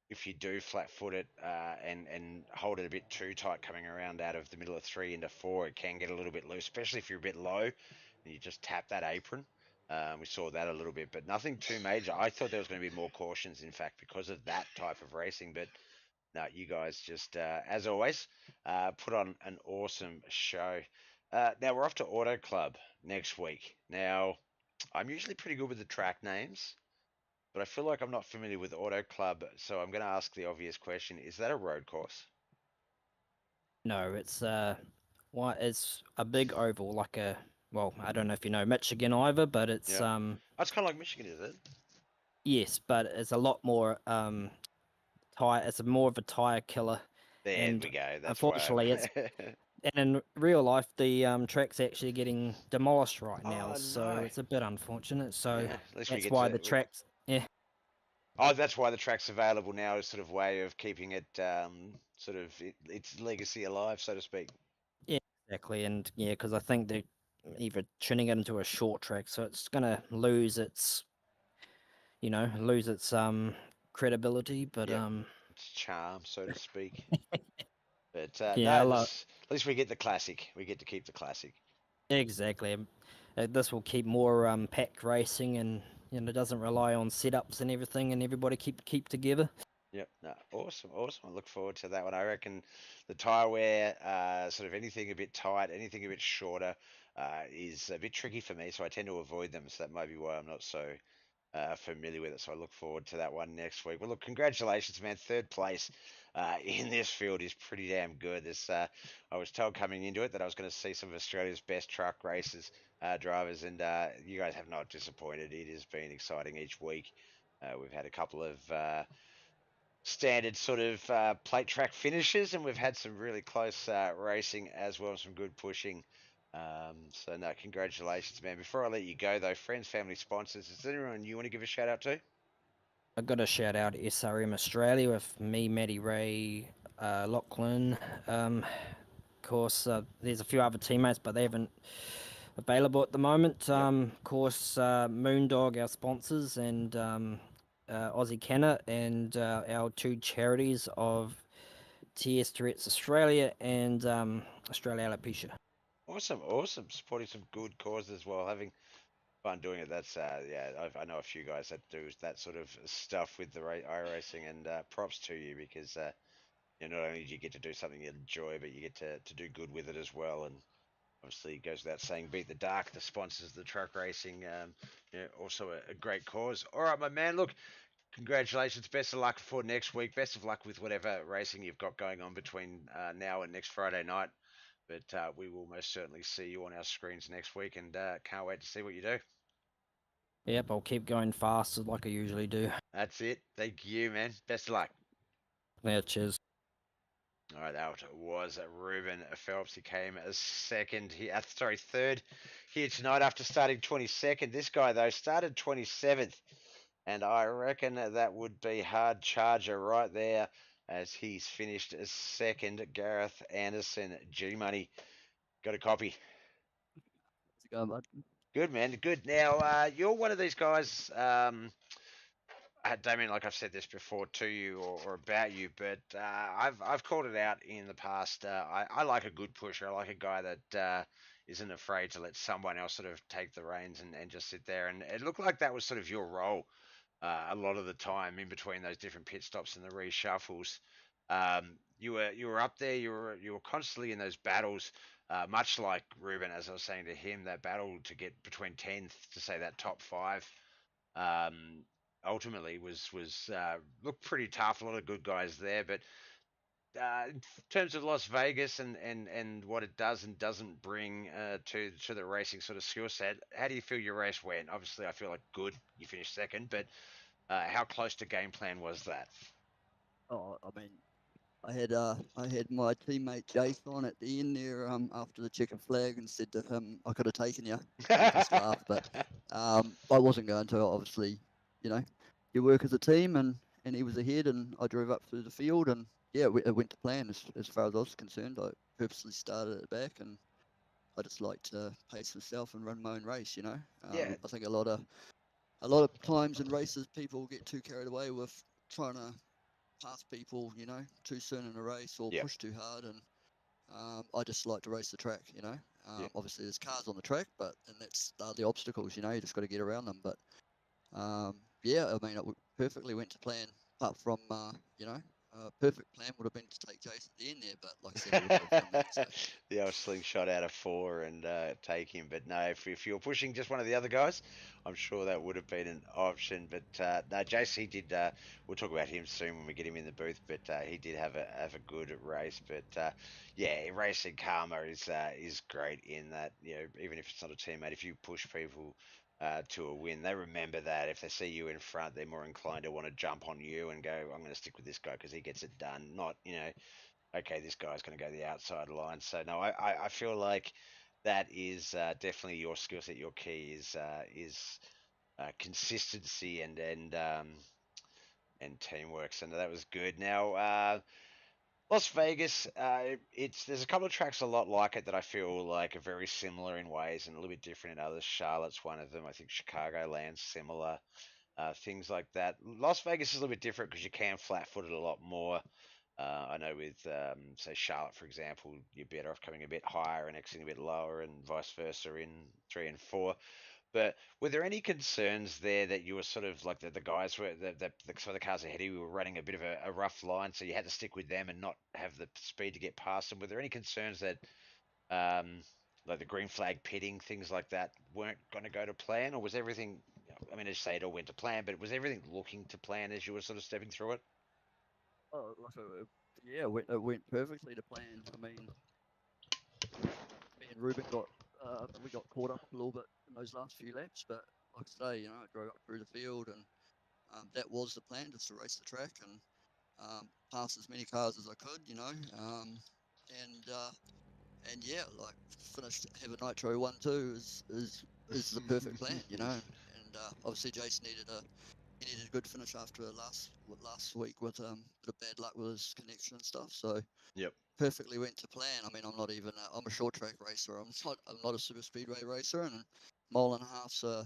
if you do flat foot it and hold it a bit too tight coming around out of the middle of three into four, it can get a little bit loose, especially if you're a bit low and you just tap that apron. We saw that a little bit, but nothing too major. I thought there was going to be more cautions, in fact, because of that type of racing. But no, you guys just, as always, put on an awesome show. Now we're off to Auto Club next week. Now, I'm usually pretty good with the track names, but I feel like I'm not familiar with Auto Club, so I'm going to ask the obvious question: is that a road course? No, it's a big oval, like a well, I don't know if you know Michigan either, but it's Yeah, that's kind of like Michigan, is it? yes, but it's a lot more tire. It's more of a tire killer, There and we go. That's why. unfortunately, it's and in real life the track's actually getting demolished right now, Oh so no. it's a bit unfortunate. So Yeah, at least we that's get why to. the tracks, yeah, Oh, that's why the track's available now, as sort of way of keeping it, its legacy alive, so to speak. yeah, exactly, and yeah, because I think they're either turning it into a short track, so it's gonna lose its, lose its credibility, but Yep, its charm, so to speak. But yeah, no, this at least we get the classic. We get to keep the classic. exactly. This will keep more pack racing, and it doesn't rely on setups and everything, and everybody keep together. Yep. No, awesome, awesome. I look forward to that one. I reckon the tire wear, sort of anything a bit tight, anything a bit shorter, is a bit tricky for me. So I tend to avoid them. So that might be why I'm not so familiar with it. So I look forward to that one next week. Well, look, congratulations, man. Third place in this field is pretty damn good. I was told coming into it that I was going to see some of Australia's best truck races, drivers, and you guys have not disappointed. It has been exciting each week. We've had a couple of standard sort of plate track finishes, and we've had some really close racing as well, some good pushing. So no, congratulations, man. Before I let you go, though, friends, family, sponsors, is there anyone you want to give a shout out to? I got to shout out SRM Australia with me, Maddie Ray, Lachlan. Of course, there's a few other teammates, but they haven't available at the moment. Yep. Of course, Moondog, our sponsors, and Aussie Kenner, and our two charities of TS Tourette's Australia and Australia Alopecia. Awesome, awesome. Supporting some good causes while having fun doing it. That's yeah. I know a few guys that do that sort of stuff with the iRacing, and props to you because not only do you get to do something you enjoy, but you get to do good with it as well. And obviously, it goes without saying, beat the dark. The sponsors, the truck racing, also a great cause. All right, my man. Look, congratulations. Best of luck for next week. Best of luck with whatever racing you've got going on between now and next Friday night. But we will most certainly see you on our screens next week, and can't wait to see what you do. Yep, I'll keep going fast like I usually do. That's it. Thank you, man. Best of luck. Yeah, cheers. All right, that was Ruben Phelps. He came as third here tonight after starting 22nd. This guy, though, started 27th, and I reckon that would be hard charger right there as he's finished as second. Gareth Anderson, G Money. Got a copy. How's it going, bud? Good, man. Good. Now, you're one of these guys. Damien, like I've said this before to you or about you, but I've called it out in the past. I like a good pusher. I like a guy that isn't afraid to let someone else sort of take the reins and just sit there. And it looked like that was sort of your role a lot of the time in between those different pit stops and the reshuffles. You were up there. You were constantly in those battles, much like Ruben, as I was saying to him, that battle to get between 10th to say that top five. Um, Ultimately was looked pretty tough. A lot of good guys there, but in terms of Las Vegas and what it does and doesn't bring to the racing sort of skill set, how do you feel your race went? Obviously, I feel like good. You finished second, but how close to game plan was that? Oh, I mean, I had my teammate Jason on at the end there after the checkered flag and said to him I could have taken you. He just laughed, but I wasn't going to. Obviously, you know, you work as a team, and he was ahead, and I drove up through the field, and yeah, it went to plan as far as I was concerned. I purposely started at the back, and I just like to pace myself and run my own race. Yeah, I think a lot of times in races, people get too carried away with trying to pass people, too soon in a race or yeah, push too hard. And I just like to race the track. yeah. Obviously there's cars on the track, and that's the obstacles. You just got to get around them. But yeah, I mean, perfectly went to plan. Apart from, perfect plan would have been to take Jason at the end there, but like I said, I wouldn't have done that. So The old slingshot out of four and take him. But no, if you're pushing just one of the other guys, I'm sure that would have been an option. But no, Jace, he did. We'll talk about him soon when we get him in the booth. But he did have a good race. But yeah, racing karma is great in that, even if it's not a teammate, if you push people. To a win, they remember that. If they see you in front, they're more inclined to want to jump on you and go, "I'm going to stick with this guy because he gets it done." Not, okay, this guy's going to go the outside line. So no, I feel like that is definitely your skill set. Your key is consistency and teamwork. So no, that was good. Now Las Vegas, it's there's a couple of tracks a lot like it that I feel like are very similar in ways and a little bit different in others. Charlotte's one of them. I think Chicagoland's similar. Things like that. Las Vegas is a little bit different because you can flat foot it a lot more. I know with, say, Charlotte, for example, you're better off coming a bit higher and exiting a bit lower, and vice versa in 3 and 4. But were there any concerns there that you were sort of like the guys were some of the cars ahead of you were running a bit of a rough line, so you had to stick with them and not have the speed to get past them? Were there any concerns that um, like the green flag pitting, things like that, weren't going to go to plan, or was everything? I mean, as you say, it all went to plan, but was everything looking to plan as you were sort of stepping through it? yeah, it went perfectly to plan. I mean, me and Ruben got caught up a little bit in those last few laps, but like I say, I drove up through the field, and that was the plan, just to race the track and pass as many cars as I could, and yeah, like finished have a nitro 1-2 is the perfect plan, and obviously Jason needed a good finish after last week with a bit of bad luck with his connection and stuff. So Yep. perfectly went to plan. I mean, I'm a short track racer. I'm not a super speedway racer, and mile and a half's are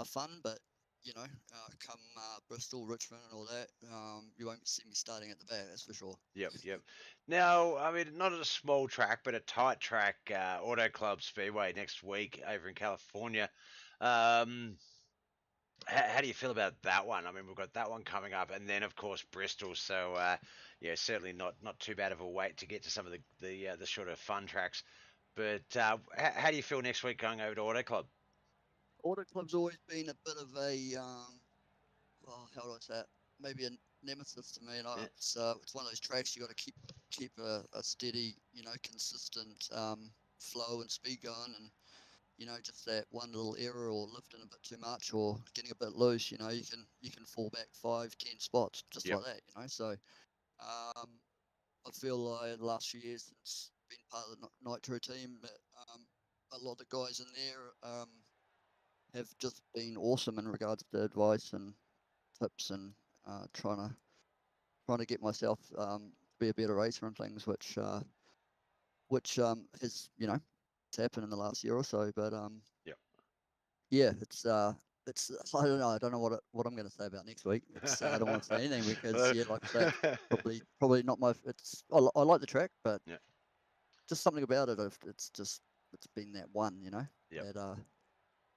fun, but come Bristol, Richmond, and all that, you won't see me starting at the back. That's for sure. Yep, yep. Now, I mean, not at a small track, but a tight track, Auto Club Speedway next week over in California. Um, how do you feel about that one? I mean, we've got that one coming up, and then of course Bristol. So, yeah, certainly not too bad of a wait to get to some of the shorter fun tracks. But how do you feel next week going over to Auto Club? Auto Club's always been a bit of a well, how do I say it? Maybe a nemesis to me. And Yeah, it's one of those tracks you got to keep a steady, consistent flow and speed going, and just that one little error or lifting a bit too much or getting a bit loose, you can fall back 5, 10 spots just yep, like that, So um, I feel like the last few years since being part of the Nitro team, that a lot of the guys in there have just been awesome in regards to advice and tips and trying to get myself to be a better racer and things, which has it's happened in the last year or so. But yep. yeah, it's I don't know what I'm going to say about next week. I don't want to say anything because yeah, like I say, it's probably not my. I like the track, but Yeah, just something about it. It's been that one, yep. that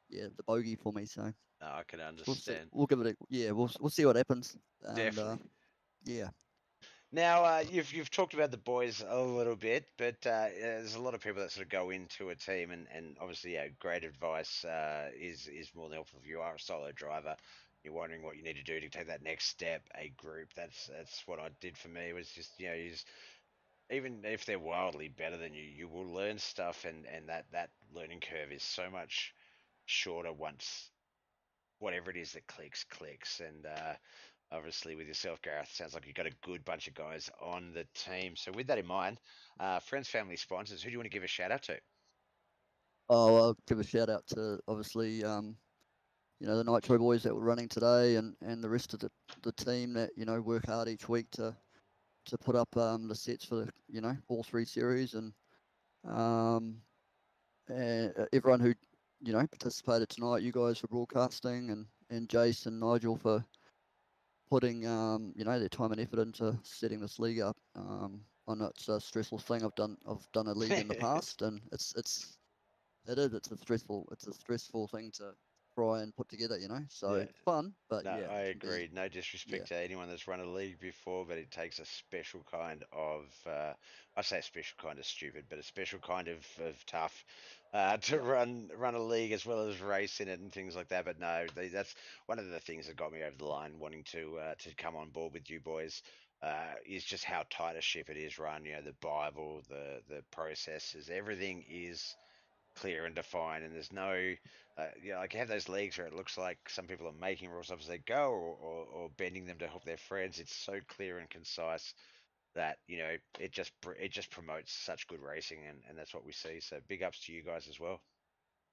yeah, the bogey for me. So No, I can we'll see. understand. We'll give it a yeah. We'll see what happens. And Definitely. yeah. Now, you've talked about the boys a little bit, but there's a lot of people that sort of go into a team, and obviously, yeah, great advice is more than helpful if you are a solo driver. You're wondering what you need to do to take that next step. A group, that's what I did for me. Was just you just even if they're wildly better than you, you will learn stuff, and that learning curve is so much shorter once whatever it is that clicks. And obviously, with yourself, Gareth, sounds like you've got a good bunch of guys on the team. So, with that in mind, friends, family, sponsors, who do you want to give a shout out to? Oh, I'll give a shout out to obviously the Nitro boys that were running today, and the rest of the team that work hard each week to to put up the sets for the all 3 series, and everyone who participated tonight. You guys for broadcasting, and Jace and Nigel for putting their time and effort into setting this league up. I know it's a stressful thing. I've done a league in the past, and it's a stressful thing to try and put together. So Yeah. it's fun, but No, yeah, I it can be. agree. No Yeah, disrespect to anyone that's run a league before, but it takes a special kind of, I say a special kind of stupid, but a special kind of tough to yeah, run a league as well as race in it and things like that. But no, that's one of the things that got me over the line, wanting to come on board with you boys. Is just how tight a ship it is run. The Bible, the processes, everything is clear and defined, and there's no, like you have those leagues where it looks like some people are making rules up as they go, or bending them to help their friends. It's so clear and concise that it just promotes such good racing, and that's what we see. So big ups to you guys as well.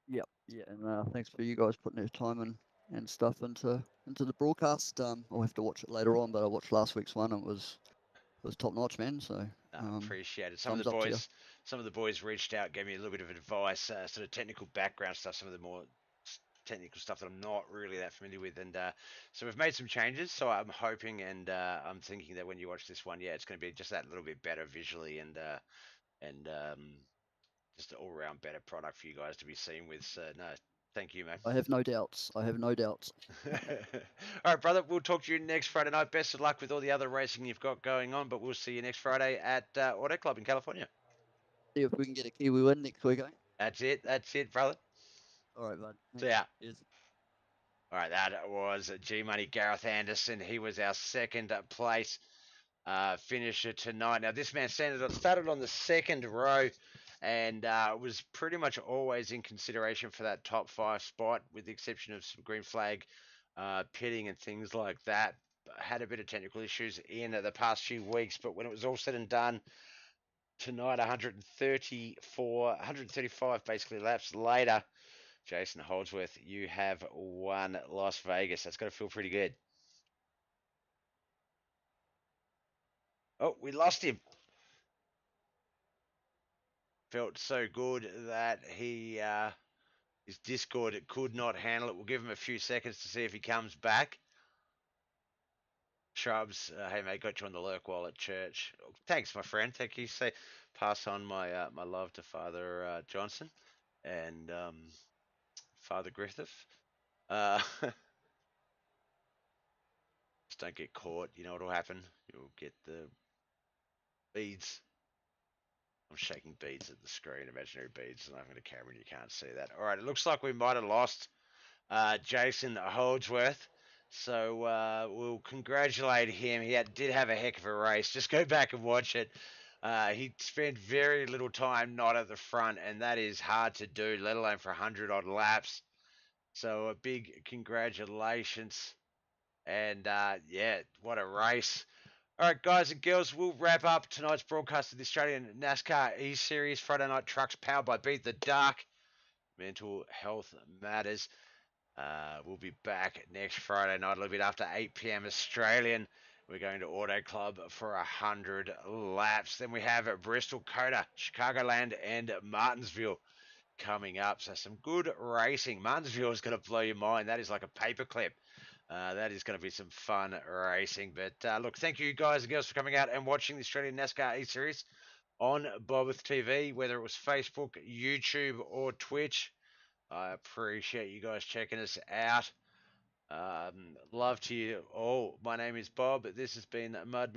yeah. And thanks for you guys putting your time and stuff into the broadcast. I'll have to watch it later on, but I watched last week's one. And it was top notch, man. So Appreciate it. thumbs up to you. Some of the boys reached out, gave me a little bit of advice, sort of technical background stuff, some of the more technical stuff that I'm not really that familiar with, and so we've made some changes. So I'm hoping, and I'm thinking that when you watch this one, yeah, it's going to be just that little bit better visually, and just an all-round better product for you guys to be seen with. So no, thank you, man. I have no doubts. I have no doubts. All right, brother. We'll talk to you next Friday night. Best of luck with all the other racing you've got going on, but we'll see you next Friday at Auto Club in California. See if we can get a Kiwi win next week, eh? That's it. That's it, brother. All right, bud. So Thanks. yeah. Cheers. All right, that was G Money Gareth Anderson. He was our second place finisher tonight. Now, this man started on the second row and was pretty much always in consideration for that top 5 spot, with the exception of some green flag pitting and things like that. Had a bit of technical issues in the past few weeks, but when it was all said and done, tonight 135 basically laps later, Jason Holdsworth, you have won Las Vegas. That's got to feel pretty good. Oh, we lost him. Felt so good that his Discord could not handle it. We'll give him a few seconds to see if he comes back. Shrubs, hey mate, got you on the lurk while at church. Thanks, my friend. Thank you. Say, pass on my love to Father Johnson and Father Griffith. Just don't get caught. You know what'll happen? You'll get the beads. I'm shaking beads at the screen, imaginary beads, and I'm going to camera and you can't see that. All right, it looks like we might have lost Jason Holdsworth. So we'll congratulate him. Did have a heck of a race. Just go back and watch it. He spent very little time not at the front, and that is hard to do, let alone for 100 odd laps. So a big congratulations. And yeah, what a race. All right, guys and girls, we'll wrap up tonight's broadcast of the Australian NASCAR eSeries Friday Night Trucks powered by Beat the Dark. Mental health matters. We'll be back next Friday night, a little bit after 8 p.m. Australian. We're going to Auto Club for 100 laps. Then we have Bristol, Coda, Chicagoland, and Martinsville coming up. So some good racing. Martinsville is going to blow your mind. That is like a paperclip. That is going to be some fun racing. But look, thank you guys and girls for coming out and watching the Australian NASCAR E-Series on Bobith TV, whether it was Facebook, YouTube, or Twitch. I appreciate you guys checking us out. Love to you all. My name is Bob. This has been Mud